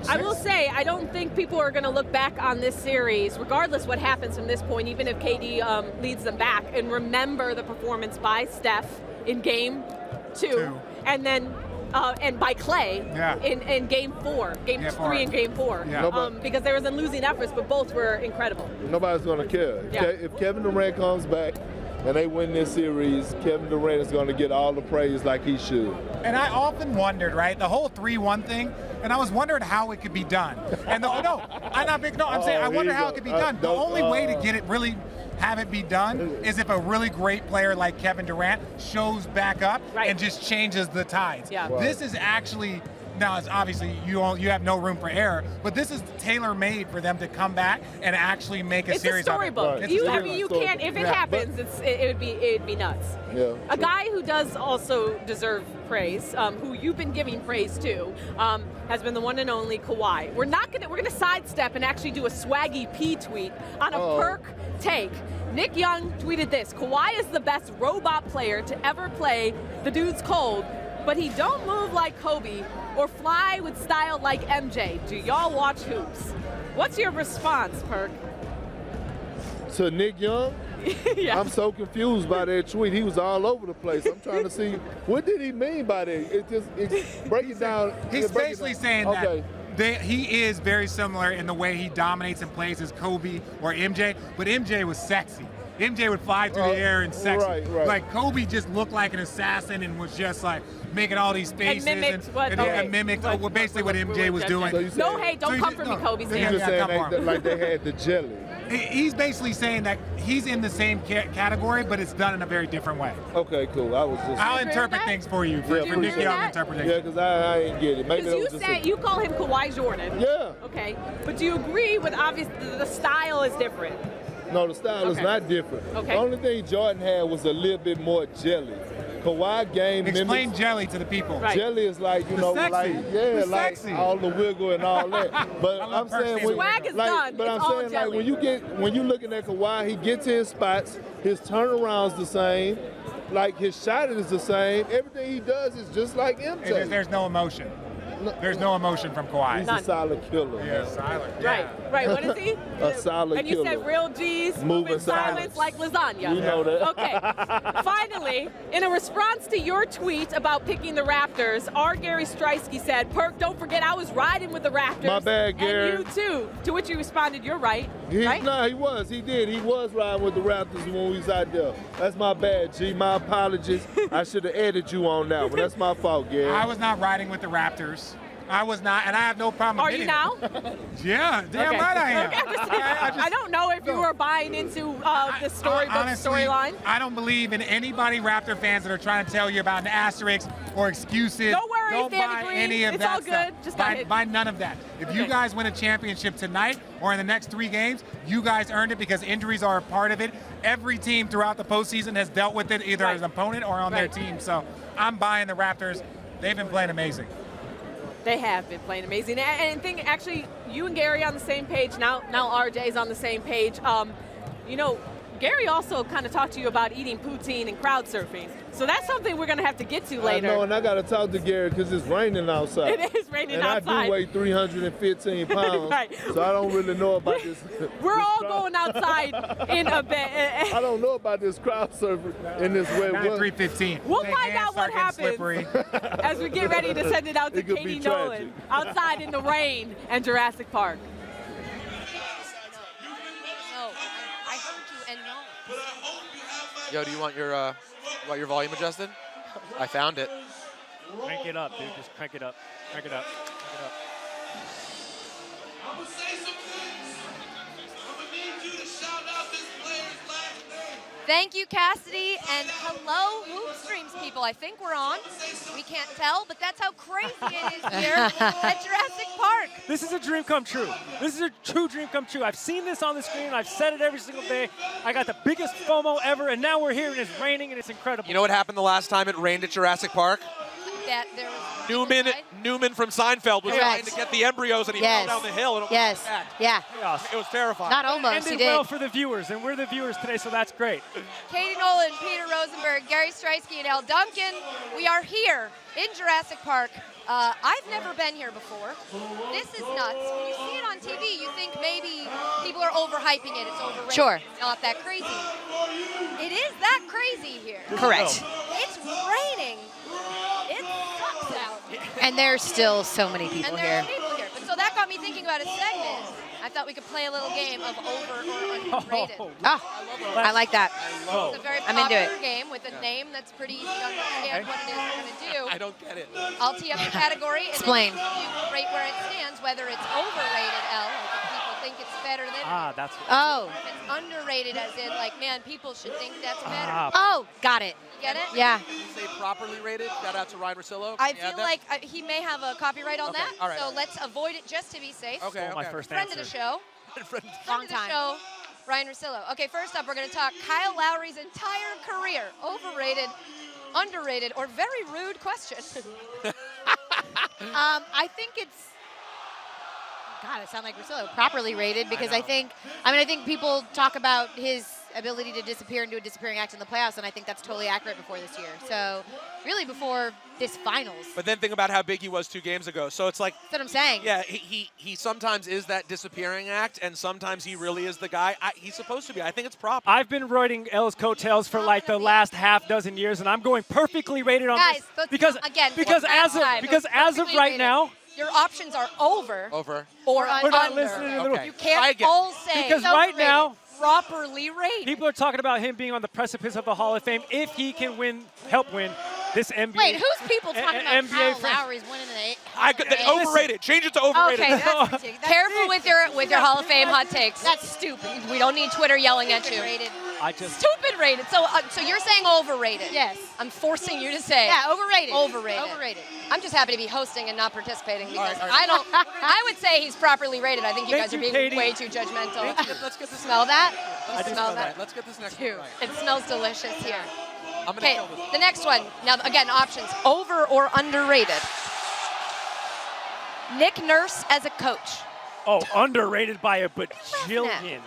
I will say, I don't think people are going to look back on this series, regardless what happens from this point, even if KD leads them back, and remember the performance by Steph in Game 2. And then and by Clay in Game 4, Game 3 and Game 4. Yeah. Because there was a losing efforts, but both were incredible. Nobody's going to care. Yeah. If Kevin Durant comes back and they win this series, Kevin Durant is going to get all the praise like he should. And I often wondered, the whole 3-1 thing, and I was wondering how it could be done. And I'm saying I wonder how it could be done. The only way to get it really have it be done is if a really great player like Kevin Durant shows back up and just changes the tides. Yeah. Right. This is actually, now it's obviously you have no room for error, but this is tailor-made for them to come back and actually make a series of it. It's a storybook. You can't, if it happens, it'd be nuts. Yeah, a guy who does also deserve praise, who you've been giving praise to, has been the one and only Kawhi. We're gonna sidestep and actually do a swaggy P tweet on a Perk take. Nick Young tweeted this: "Kawhi is the best robot player to ever play. The dude's cold, but he don't move like Kobe or fly with style like MJ. Do y'all watch hoops?" What's your response, Perk? To Nick Young? Yeah. I'm so confused by that tweet. He was all over the place. I'm trying to see, what did he mean by that? Break it down. He's basically saying that he is very similar in the way he dominates and plays as Kobe or MJ, but MJ was sexy. MJ would fly through the air and sexy. Right. Like Kobe just looked like an assassin and was just making all these faces and mimicked basically what MJ was doing. No hate, don't come for me, Kobe. You're just saying they had the jelly. He's basically saying that he's in the same category, but it's done in a very different way. Okay, cool. I'll interpret things for you. For Nick Young interpretation. Yeah, because I ain't get it. Maybe that was you said you call him Kawhi Jordan. Yeah. Okay, but do you agree with obviously the style is different? No, the style is not different. Okay. The only thing Jordan had was a little bit more jelly. Kawhi game Explain jelly to the people. Right. Jelly is like, sexy. all the wiggle and all that. But I'm saying Swag is done. But It's I'm all saying jelly. when you looking at Kawhi, he gets to his spots, his turnaround's the same, like his shot is the same. Everything he does is just like MJ. There's no emotion. There's no emotion from Kawhi. He's a silent killer. Yeah, silent. Right. What is he? A silent And you killer. said real G's move in silence like lasagna. You know that. Okay. Finally, in a response to your tweet about picking the Raptors, our Gary Striewski said, "Perk, don't forget I was riding with the Raptors." My bad, Gary. And you too. To which you responded, "You're right." right? No, he was. He did. He was riding with the Raptors when we was out there. That's my bad, G. My apologies. I should have added you on that one. That's my fault, Gary. I was not riding with the Raptors. I was not, and I have no problem Are you admitting now? it. Yeah, damn right I am. Okay, I don't know if you were buying into the storyline. I don't believe in anybody Raptor fans that are trying to tell you about an asterisk or excuses. Don't worry, Don't buy Green. any of It's that all stuff. good. Just buy it. Buy none of that. If you guys win a championship tonight or in the next 3 games, you guys earned it because injuries are a part of it. Every team throughout the postseason has dealt with it either as an opponent or on their team. So I'm buying the Raptors. They've been playing amazing. They have been playing amazing. And think actually, you and Gary on the same page. Now RJ's on the same page. Gary also kind of talked to you about eating poutine and crowd surfing. So that's something we're going to have to get to later. I know, and I got to talk to Gary because it's raining outside. It is raining and outside. And I do weigh 315 pounds, right. So I don't really know about this. We're all going outside in a bit. I don't know about this crowd surfing in this wet weather. 315. We'll find out what happens as we get ready to send it out to Katie Nolan outside in the rain and Jurassic Park. Yo, do you want your volume adjusted? I found it. Crank it up, dude. Just crank it up. Crank it up. Crank it up. I'm gonna say some things. I'm gonna need you to shout out this player's last name. Thank you, Cassidy, and hello, Hoop Streams people. I think we're on. We can't tell, but that's how crazy it is here at Jurassic Park. This is a dream come true. This is a true dream come true. I've seen this on the screen. I've said it every single day. I got the biggest FOMO ever, and now we're here, and it's raining, and it's incredible. You know what happened the last time it rained at Jurassic Park? That there was Newman from Seinfeld was trying to get the embryos, and he fell down the hill. And it was terrifying. Not almost, Ended he did. well for the viewers, and we're the viewers today, so that's great. Katie Nolan, Peter Rosenberg, Gary Striewski, and Elle Duncan. We are here in Jurassic Park. I've never been here before. This is nuts. When you see it on TV, you think maybe people are overhyping it. It's overrated. Sure. It's not that crazy. It is that crazy here. Correct. It's raining. It sucks out. And there's still so many people here. But so that got me thinking about a segment. I thought we could play a little game of over or underrated. I like that. It's a very I'm into popular it. game with a name that's pretty easy to understand what it is we're going to do. I don't get it. I'll tee up the category and Explain. then you rate where it stands, whether it's overrated, Elle, like if people think it's better than that's or if it's underrated, as in like, man, people should think that's better. Oh, got it. You get it? Yeah. You say properly rated. Shout out to Ryan Rosillo. I feel like he may have a copyright on that, all right. so let's avoid it just to be safe. Okay. My first Friend answer. of the show. Friend of the show, Ryan Rosillo. Okay, first up, we're going to talk Kyle Lowry's entire career. Overrated, underrated, or very rude question. I think it's, God, I sound like Rosillo, properly rated because I think people talk about his ability to disappear and do a disappearing act in the playoffs, and I think that's totally accurate before this year. So really before this finals. But then think about how big he was 2 games ago. So it's like. That's what I'm saying. Yeah, he sometimes is that disappearing act, and sometimes he really is the guy. He's supposed to be. I think it's proper. I've been riding Elle's coattails for like the last half dozen years, and I'm going perfectly rated on Guys, this because as of right now. Your options are over or We're under. not listening to You can't all say because right now properly rated. people are talking about him being on the precipice of the Hall of Fame if he can help win this NBA. Wait, who's people talking about NBA Kyle Lowry's winning the Overrated. Change it to overrated. Okay, that's ridiculous. Careful with your Hall of Fame hot takes. That's stupid. We don't need Twitter yelling at you. Rated. Stupid rated. So you're saying overrated? Yes. I'm forcing you to say. Yeah, overrated. Overrated. Overrated. I'm just happy to be hosting and not participating because All right. I would say he's properly rated. I think you Thank guys are you, being Katie. way too judgmental. Let's get this. Smell that? I do smell that? Let's get this next Too. one right. It smells delicious here. I'm gonna Okay, kill this. the next one. Now, again, options. Over or underrated? Nick Nurse as a coach. Oh, underrated by a bajillion.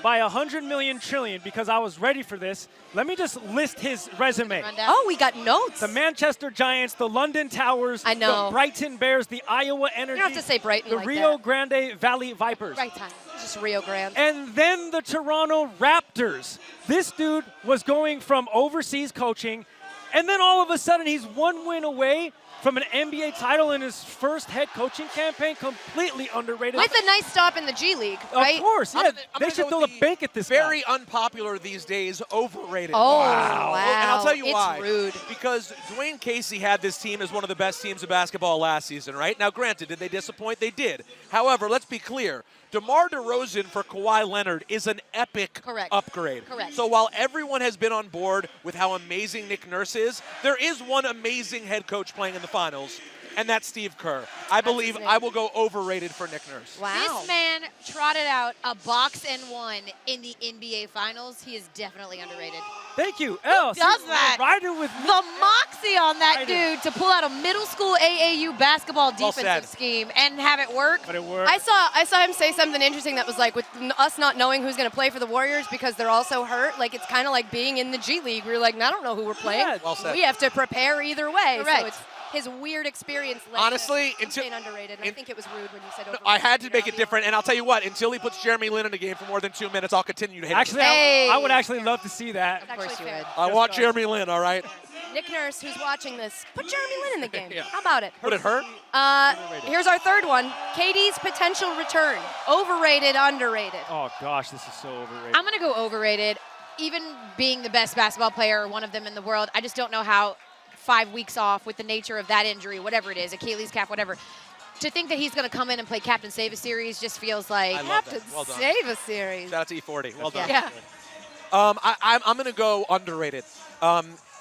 By 100 million trillion, because I was ready for this. Let me just list his resume. Oh, we got notes. The Manchester Giants, the London Towers, I know. the Brighton Bears, the Iowa Energy. You don't have to say Brighton the like Rio that. Grande Valley Vipers. Right time. Just Rio Grande. And then the Toronto Raptors. This dude was going from overseas coaching, and then all of a sudden he's one win away from an NBA title in his first head coaching campaign. Completely underrated. With a nice stop in the G League, right? Of course, yeah. They should throw the bank at this Very guy. unpopular these days, overrated. Oh, wow. And I'll tell you It's why. rude. Because Dwayne Casey had this team as one of the best teams of basketball last season, right? Now, granted, did they disappoint? They did. However, let's be clear. DeMar DeRozan for Kawhi Leonard is an epic upgrade. Correct. So while everyone has been on board with how amazing Nick Nurse is, there is one amazing head coach playing in the finals, and that's Steve Kerr. I believe I will go overrated for Nick Nurse. Wow. This man trotted out a box and one in the NBA Finals. He is definitely underrated. Thank you, Elle. Who does that? Riding with me. The moxie on that Riding. dude to pull out a middle school AAU basketball Well defensive said. scheme and have it work. But it worked. I saw him say something interesting that was like, with us not knowing who's going to play for the Warriors because they're all so hurt, like it's kind of like being in the G League. We're like, I don't know who we're playing. Yeah, well said. We have to prepare either way. Correct. So it's his weird experience. Honestly, until underrated. And I think it was rude when you said overrated. I had to make it different, and I'll tell you what, until he puts Jeremy Lin in the game for more than 2 minutes, I'll continue to hit Actually, him. I would actually love to see that. Of course you would. I want Jeremy Lin, all right? Nick Nurse, who's watching this, put Jeremy Lin in the game. Yeah. How about it? Would it hurt? Here's our third one. KD's potential return. Overrated, underrated. Oh, gosh, this is so overrated. I'm going to go overrated. Even being the best basketball player, one of them in the world, I just don't know how 5 weeks off with the nature of that injury, whatever it is, Achilles calf, whatever. To think that he's going to come in and play Captain Save a Series just feels like I love that. Captain Well done. Save a Series. Shout out to E40. Well done. Yeah. I'm going to go underrated.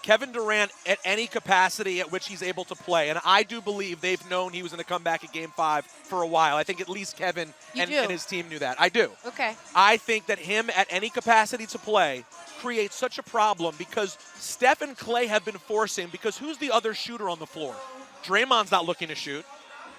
Kevin Durant at any capacity at which he's able to play, and I do believe they've known he was going to come back at Game 5 for a while. I think at least Kevin and his team knew that. I do. Okay. I think that him at any capacity to play creates such a problem because Steph and Clay have been forcing, because who's the other shooter on the floor? Draymond's not looking to shoot.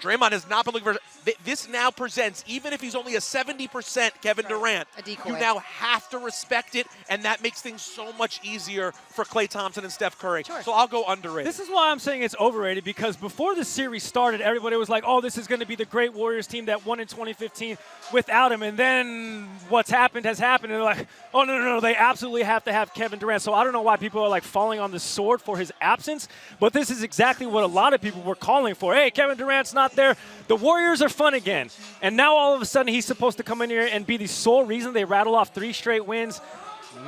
Draymond has not been looking for. This now presents, even if he's only a 70% Kevin Durant, A decoy. you now have to respect it, and that makes things so much easier for Klay Thompson and Steph Curry. Sure. So I'll go underrated. This is why I'm saying it's overrated, because before the series started, everybody was like, oh, this is going to be the great Warriors team that won in 2015 without him. And then what's happened has happened. And they're like, oh, no, they absolutely have to have Kevin Durant. So I don't know why people are like falling on the sword for his absence, but this is exactly what a lot of people were calling for. Hey, Kevin Durant's not there. The Warriors are fun again. And now all of a sudden he's supposed to come in here and be the sole reason they rattle off 3 straight wins.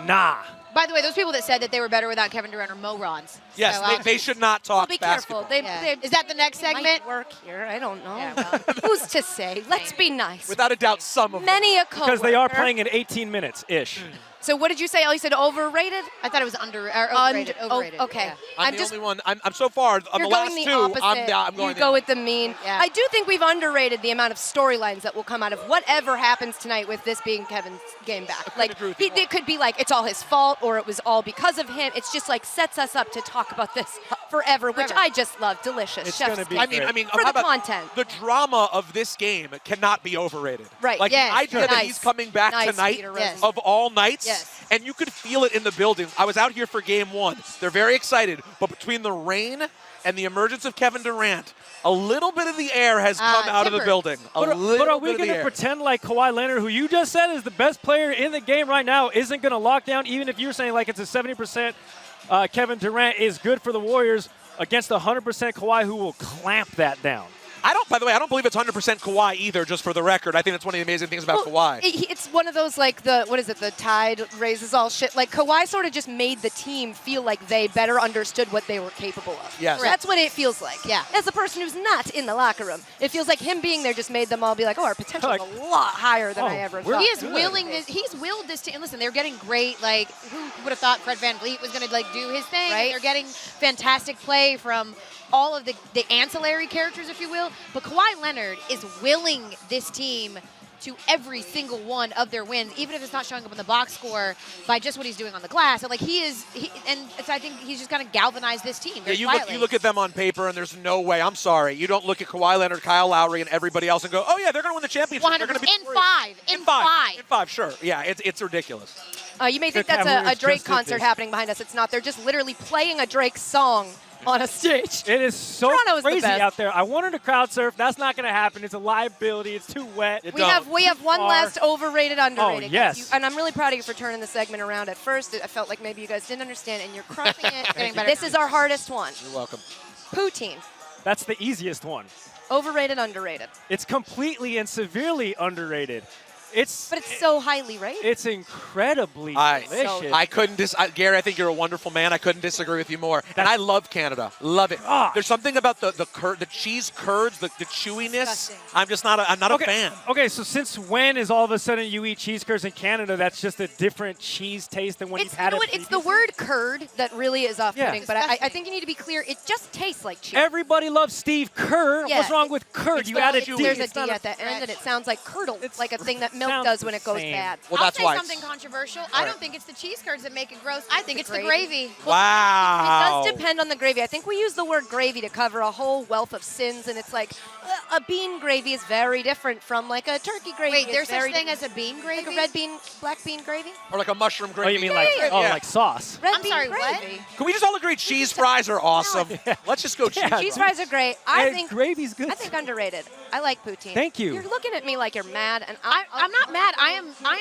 Nah. By the way, those people that said that they were better without Kevin Durant are morons. Yes, So they should not talk Be basketball. careful. Is that the next segment? Might work here. I don't know. Who's to say? Let's be nice. Without a doubt, some of them. Many a coworker. Because they are playing in 18 minutes-ish. So what did you say? You said overrated? I thought it was overrated. Overrated. Okay. Yeah. I'm the only one. I'm so far, on You're the last going the two, opposite. I'm going you the go with the mean. Yeah. I do think we've underrated the amount of storylines that will come out of whatever happens tonight with this being Kevin's game back. Like, agree with you more. it could be like it's all his fault or it was all because of him. It's just like sets us up to talk about this forever, which I just love. Delicious. It's Chef's gonna be kiss. I mean, for how the about content. the drama of this game cannot be overrated. Right. Like Yes. the idea that Nice. he's coming back Nice, tonight Peter Yes. Rosenberg. of all nights, Yes. and you could feel it in the building. I was out here for Game 1. They're very excited, but between the rain and the emergence of Kevin Durant, a little bit of the air has come out of the tempered. building. But are we going to air. pretend like Kawhi Leonard, who you just said is the best player in the game right now, isn't going to lock down, even if you're saying like it's a 70% Kevin Durant is good for the Warriors against 100% Kawhi, who will clamp that down? By the way, I don't believe it's 100% Kawhi either, just for the record. I think that's one of the amazing things about Kawhi. It's one of those, like, the tide raises all shit. Like, Kawhi sort of just made the team feel like they better understood what they were capable of. Yes. That's what it feels like. Yeah. As a person who's not in the locker room, it feels like him being there just made them all be like, oh, our potential is a lot higher than I ever thought. He is willing this. He's willed this team. Listen, they're getting great. Like, who would have thought Fred VanVleet was going to like do his thing? Right. They're getting fantastic play from all of the ancillary characters, if you will. But Kawhi Leonard is willing this team to every single one of their wins, even if it's not showing up in the box score by just what he's doing on the glass. And like so I think he's just kind of galvanized this team. Yeah, you look at them on paper, and there's no way. I'm sorry, you don't look at Kawhi Leonard, Kyle Lowry, and everybody else and go, oh yeah, they're going to win the championship. 100%. They're going to be in five. Sure. Yeah, it's ridiculous. You may think that's a Drake concert happening behind us. It's not. They're just literally playing a Drake song on a stage. It is so crazy out there. I wanted to crowd surf. That's not going to happen. It's a liability. It's too wet. We have one last overrated, underrated. Oh, yes. And I'm really proud of you for turning the segment around. At first, I felt like maybe you guys didn't understand, and you're crushing it. Getting better. This is our hardest one. You're welcome. Poutine. That's the easiest one. Overrated, underrated. It's completely and severely underrated. But it's so highly rated. It's incredibly delicious. I couldn't Gary, I think you're a wonderful man. I couldn't disagree with you more. And I love Canada. Love it. There's something about the cheese curds, the chewiness. Disgusting. I'm just not a fan. Okay, so since when is all of a sudden you eat cheese curds in Canada? That's just a different cheese taste than when you've had it. It's the word curd that really is off-putting. But I think you need to be clear. It just tastes like cheese. Everybody loves Steve Kerr. Yeah, What's wrong with curd? You added D. There's a D at the end, and it sounds like curdle. It's like a thing that milk does when it goes bad. Well, I'll that's say why something controversial. I don't think it's the cheese curds that make it gross. I think it's the gravy. Wow. It does depend on the gravy. I think we use the word gravy to cover a whole wealth of sins, and it's like a bean gravy is very different from like a turkey gravy. Wait, there's such thing as a bean gravy? Like a red bean, black bean gravy? Or like a mushroom gravy. Oh, you mean like sauce? Red I'm bean sorry, gravy. what? Can we just all agree cheese fries are awesome? Let's just go cheese fries. Cheese fries are great. I think gravy's good. I think underrated. I like poutine. Thank you. You're looking at me like you're mad, and I'm not mad. I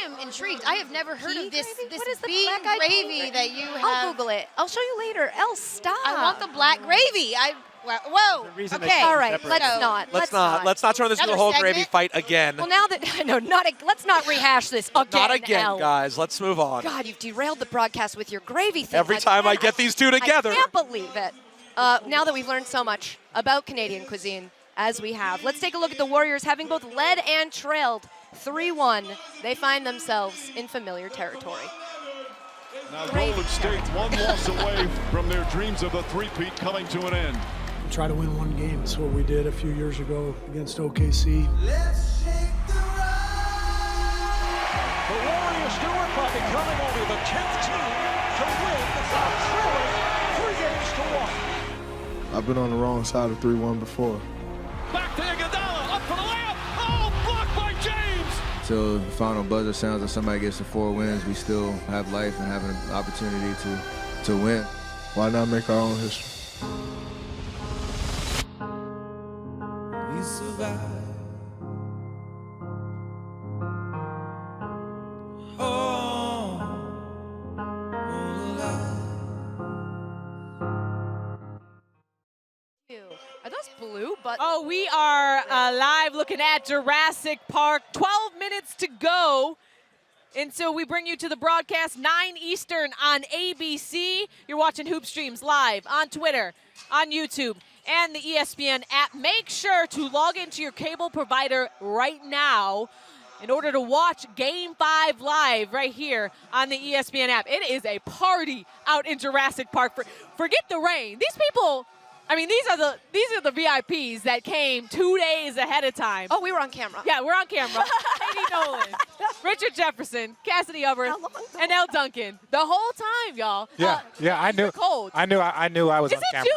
am intrigued. I have never heard of this What is the bean black-eyed gravy bean? that you have. I'll Google it. I'll show you later. Elle, stop. I want the black gravy. Whoa. Okay. All right. Let's not turn this into a whole gravy fight again. Well, now that I know, let's not rehash this again. Not again, Elle. guys. Let's move on. God, you've derailed the broadcast with your gravy thing. Every time I get these two together. I can't believe it. Now that we've learned so much about Canadian cuisine, as we have, let's take a look at the Warriors having both led and trailed 3-1. They find themselves in familiar territory. Now Golden State one loss away from their dreams of a three-peat coming to an end. Try to win one game. That's what we did a few years ago against OKC. The Warriors do it by becoming only the 10th team to win a thrilling 3-1. I've been on the wrong side of 3-1 before. Back to Iguodala, up for the layup. Oh, blocked by James. Till the final buzzer sounds and somebody gets the 4 wins, we still have life and have an opportunity to win. Why not make our own history? We survive. Are those blue buttons? Oh, we are live looking at Jurassic Park. 12 minutes to go. And so we bring you to the broadcast 9 Eastern on ABC. You're watching Hoop Streams live on Twitter, on YouTube, and the ESPN app. Make sure to log into your cable provider right now in order to watch Game 5 live right here on the ESPN app. It is a party out in Jurassic Park. Forget the rain. These people, I mean, these are the VIPs that came 2 days ahead of time. Oh, we were on camera. Yeah, we're on camera. Katie Nolan, Richard Jefferson, Cassidy Hubbarth, and Elle Duncan. The whole time, y'all. Yeah, I knew. Cold. I knew I was on camera.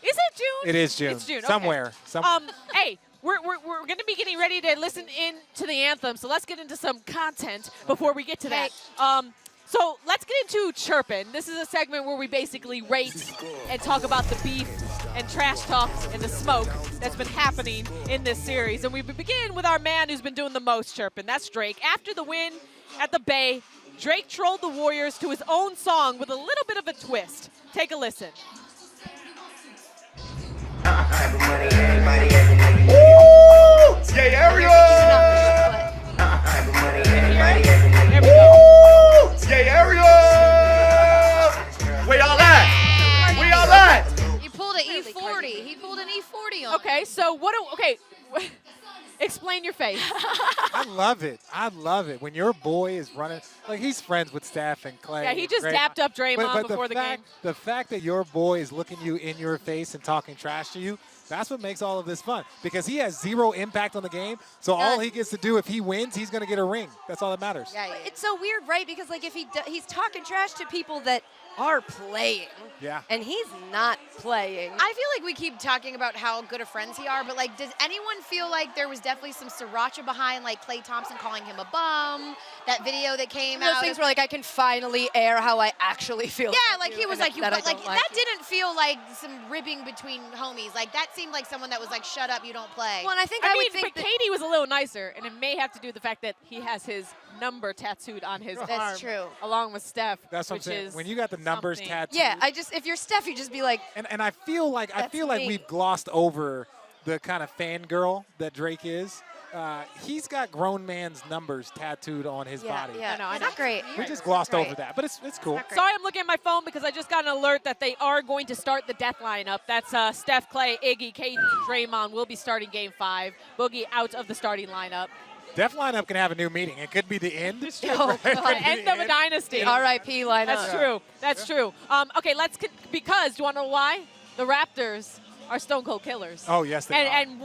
Is it June? It is June. It's June. Okay. Somewhere. Hey, we're going to be getting ready to listen in to the anthem, so let's get into some content before we get to that. So let's get into Chirpin'. This is a segment where we basically rate and talk about the beef and trash talk and the smoke that's been happening in this series. And we begin with our man who's been doing the most chirping. That's Drake. After the win at the Bay, Drake trolled the Warriors to his own song with a little bit of a twist. Take a listen. Yeah, Ariel! There we go. Yeah, Ariel! Where y'all at? Where y'all at? He pulled an E40. He pulled an E40 on. Okay, so okay. Explain your face. I love it. I love it. When your boy is running, like he's friends with Steph and Clay. Yeah, he just Draymond. dapped up Draymond But before the game. The fact that your boy is looking you in your face and talking trash to you, that's what makes all of this fun. Because he has zero impact on the game, so all he gets to do if he wins, he's going to get a ring. That's all that matters. Yeah, it's so weird, right? Because like if he's talking trash to people that are playing. Yeah. And he's not playing. I feel like we keep talking about how good of friends he are, but like, does anyone feel like there was definitely some sriracha behind like Klay Thompson calling him a bum? That video that came out. Those things where like I can finally air how I actually feel. Yeah, like he was like, that that didn't feel like some ribbing between homies. Like that seemed like someone that was like, shut up, you don't play. Well, and I think I would mean, think but Katie was a little nicer, and it may have to do with the fact that he has his number tattooed on his arm. That's true. Along with Steph. That's what I'm saying. When you got the numbers tattooed. Yeah, if you're Steph, you just be like. And I feel like we've glossed over the kind of fangirl that Drake is. He's got grown man's numbers tattooed on his body. Yeah, I know. Not great. We just glossed over that, but it's cool. Sorry, I'm looking at my phone because I just got an alert that they are going to start the death lineup. That's Steph, Clay, Iggy, KD, Draymond will be starting Game 5. Boogie out of the starting lineup. Death lineup can have a new meeting. It could be the end. Oh, the end of a dynasty. R.I.P. lineup. That's true. That's true. Okay, because do you want to know why? The Raptors are stone cold killers. Oh, yes, they are. And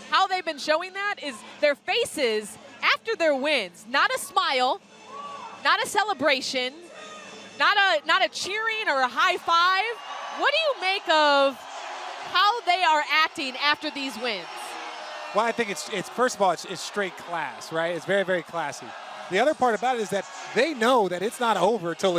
how they've been showing that is their faces after their wins. Not a smile, not a celebration, not a cheering or a high five. What do you make of how they are acting after these wins? Well, I think it's first of all, it's straight class, right? It's very, very classy. The other part about it is that they know that it's not over till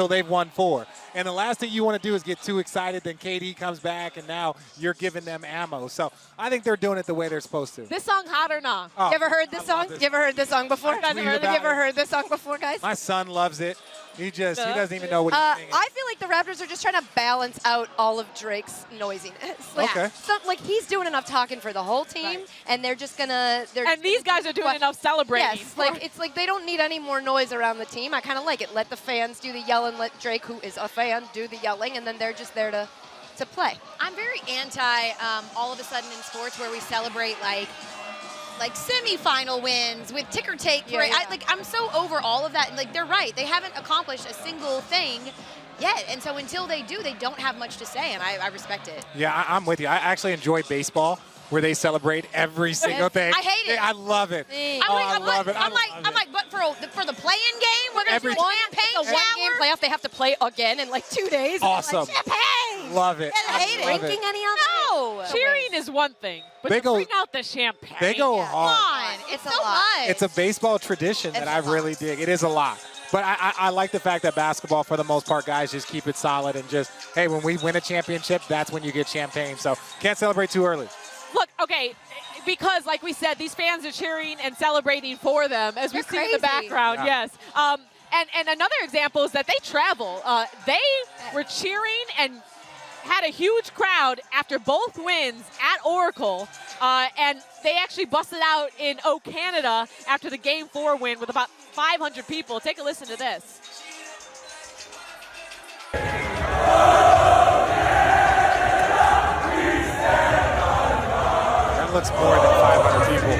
they've won 4. And the last thing you want to do is get too excited, then KD comes back, and now you're giving them ammo. So I think they're doing it the way they're supposed to. This song hot or not? Oh, You ever heard this song? You ever heard this song before? I tweeted Have about you ever it. heard this song before, guys? My son loves it. He doesn't even know what he's singing. I feel like the Raptors are just trying to balance out all of Drake's noisiness. Like, Okay. Like he's doing enough talking for the whole team, and they're just gonna. And these guys are doing enough celebrating. Yes, like it's like they don't need any more noise around the team. I kind of like it. Let the fans do the yelling. Let Drake, who is a fan, do the yelling, and then they're just there to play. I'm very anti all of a sudden in sports where we celebrate like semifinal wins with ticker tape. Yeah. I'm so over all of that. Like they're right. They haven't accomplished a single thing yet. And so until they do, they don't have much to say, and I respect it. Yeah, I'm with you. I actually enjoy baseball, where they celebrate every single thing. I hate it. I love it. I love it. I'm like, but for the play-in game, we're going to do a champagne It's a one-game shower? playoff. They have to play again in like 2 days. Awesome. Champagne. Love it. I hate it. Drinking any of it? No. Cheering is one thing, but They to go- bring out the champagne. They go hard. Come on. It's so much. It's a baseball tradition that I really dig. It is a lot. But I like the fact that basketball, for the most part, guys just keep it solid and just, hey, when we win a championship, that's when you get champagne. So can't celebrate too early. Look, okay, because like we said, these fans are cheering and celebrating for them, as we see in the background. Yeah. Yes. And another example is that they travel. They were cheering and had a huge crowd after both wins at Oracle, and they actually busted out in O Canada after the Game 4 win with about 500 people. Take a listen to this. That looks more than 500 people.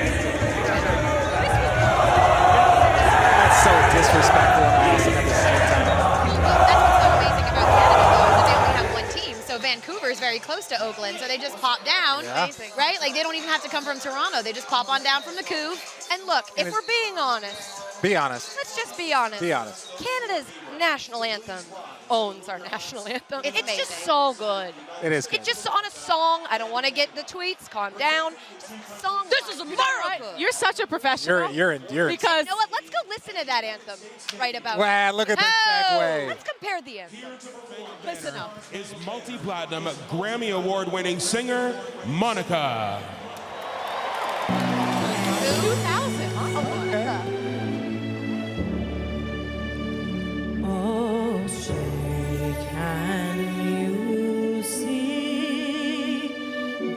That's so disrespectful and awesome at the same time. That's what's so amazing about Canada, though, is that they only have one team. So Vancouver is very close to Oakland, so they just pop down, right? Like they don't even have to come from Toronto. They just pop on down from the Couve. And look, if we're being honest, Be honest. let's just be honest. Be honest. Canada's national anthem owns our national anthem. It's It's just amazing. so good. It is good. It's just on a song. I don't want to get the tweets. Calm down. Just a song. This is America. You're such a professional. You're because You know what? Let's go listen to that anthem right about Wow, look at this segue. Let's compare the anthem. Listen up. Is multi-platinum Grammy Award-winning singer Monica. 2000. Oh, say can you see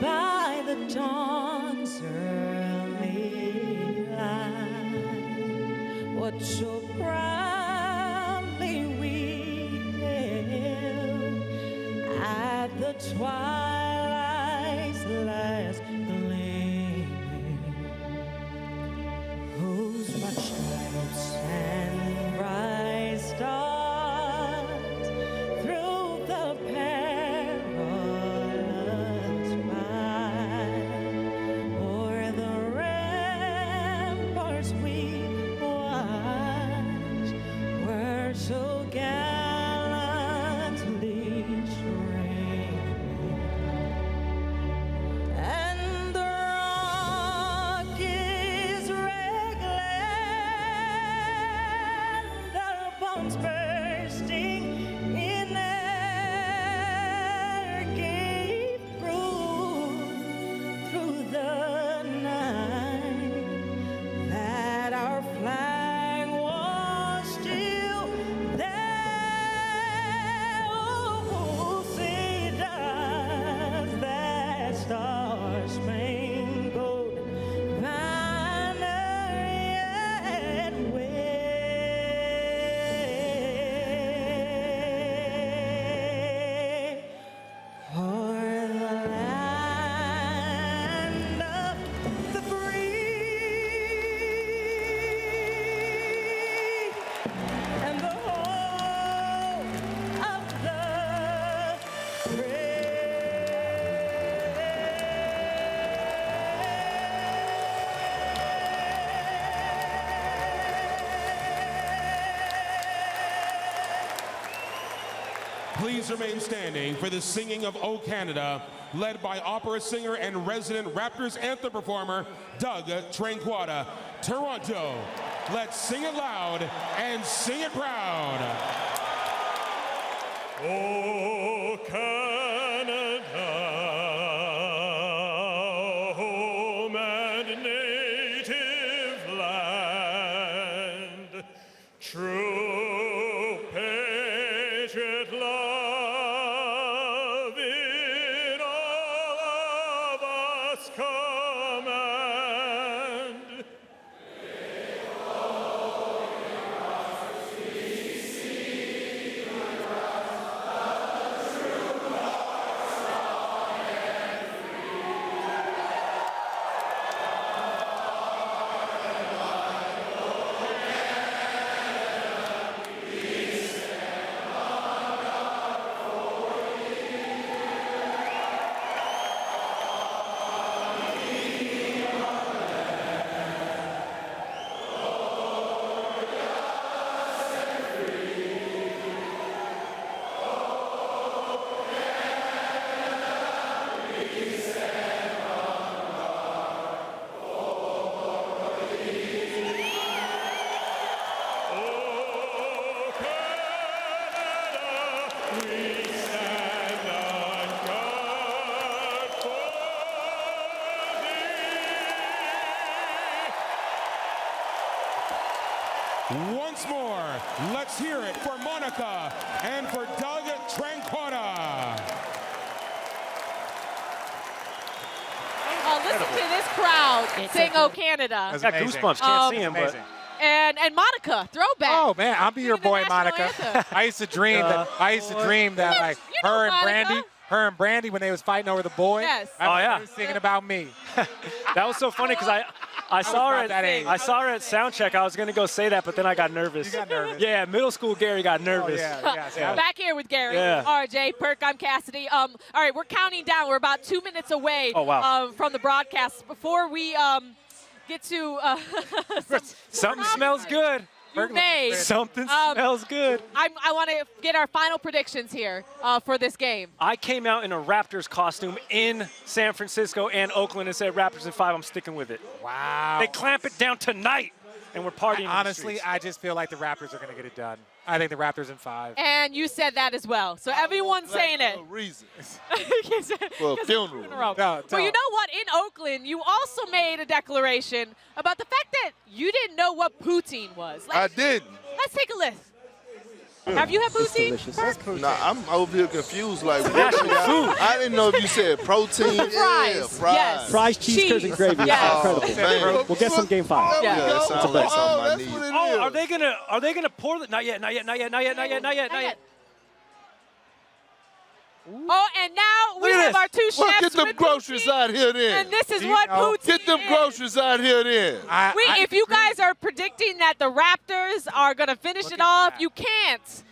by the dawn's early twilight's last gleaming, whose bright stripes and bright stars through the perilous fight, o'er the ramparts we watched, were so gallantly streaming, and the Rockies regland, their bombs bursting in air, gave proof through the night that our flag was still there. Oh, say does that star-spangled banner yet wave o'er the land of the free and the home of the Please remain standing for the singing of O Canada, led by opera singer and resident Raptors anthem performer, Doug Tranquata. Toronto, let's sing it loud and sing it proud. O Canada, home and native land, true patriot love in all of us command. Once more, let's hear it for Monica and for Doug Tranquata. Oh, listen to this crowd sing "O Canada." That's Got amazing. goosebumps. Can't see him, but Amazing. And Monica, throwback. Oh man, I'll be your boy, Monica. I used to dream that like You know her and Monica. Brandy when they was fighting over the boy. Yes. Oh, yeah. They was singing about me. that was so funny because I saw her about that age. I saw her at soundcheck. I was gonna go say that, but then I got nervous. You got nervous. Yeah, middle school Gary got nervous. Yeah. Back here with Gary, Yeah. RJ, Perk, I'm Cassidy. All right, we're counting down. We're about 2 minutes away Oh, wow. from the broadcast. Before we get to Something smells good. you made. Something smells good. I want to get our final predictions here for this game. I came out in a Raptors costume in San Francisco and Oakland and said Raptors in 5. I'm sticking with it. Wow. They clamp it down tonight, and we're partying. Honestly, I just feel like the Raptors are going to get it done. I think the Raptors in 5. And you said that as well. So everyone's saying it. Reason. For a funeral. No, Well, you know what? In Oakland, you also made a declaration about the fact that you didn't know what poutine was. I didn't. Let's take a list. Have you had poutine? Nah, I'm over here confused. Like, National food. I didn't know if you said protein. Fries. Yeah, fries. Yes. Fries, cheese curds, and gravy. Yes. Incredible. Man. We'll get some game 5. Yeah. Yeah, it sounds like something I need. Oh, are they gonna pour the? Not yet. Oh, and now we Look at have this. our two Well, chefs get them with groceries poutine, out here then. and this is what poutine Get them is. groceries out here then. If you guys are predicting that the Raptors are going to finish it off, you can't.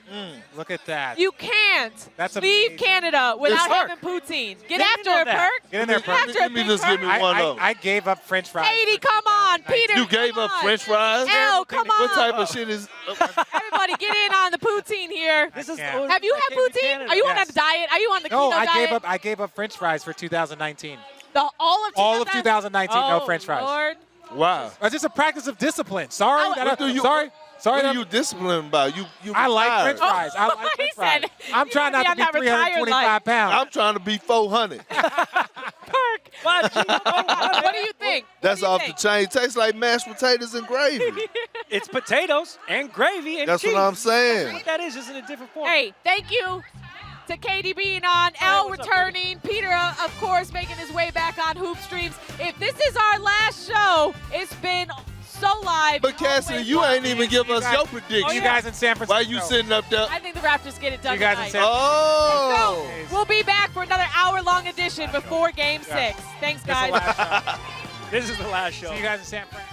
Look at that. You can't That's leave amazing. Canada without Perk. having poutine. Get Didn't after know it, that. Perk. Get in there, Get Perk. after it, Big Perk. I gave up French fries. Katie, come on. Peter, You gave up French fries? Elle, come on. What type of shit is? Everybody get in on the poutine here. This is Have you had poutine? Are you on a diet? Are you on the No, keto diet? I gave up French fries for 2019. All of 2019, no French fries. Lord. Wow. It's just a practice of discipline. Sorry. What do you, sorry. What are you disciplined about? You I like retired. French fries. I like French fries. I'm trying not to be 325 pounds. I'm trying to be 400. What do you think? That's off the chain. Tastes like mashed potatoes and gravy. It's potatoes and gravy and That's cheese. what I'm saying. What that is in a different form. Hey, thank you to Katie being on, Elle returning, Peter, of course, making his way back on Hoop Streams. If this is our last show, it's been so live. But Cassidy, you ain't even give us your prediction. You guys in San Francisco. Why you sitting up there? I think the Raptors get it done You guys in tonight. San Oh. So, we'll be back for another hour-long edition before Game 6. Thanks, guys. This is the last show. See you guys in San Francisco.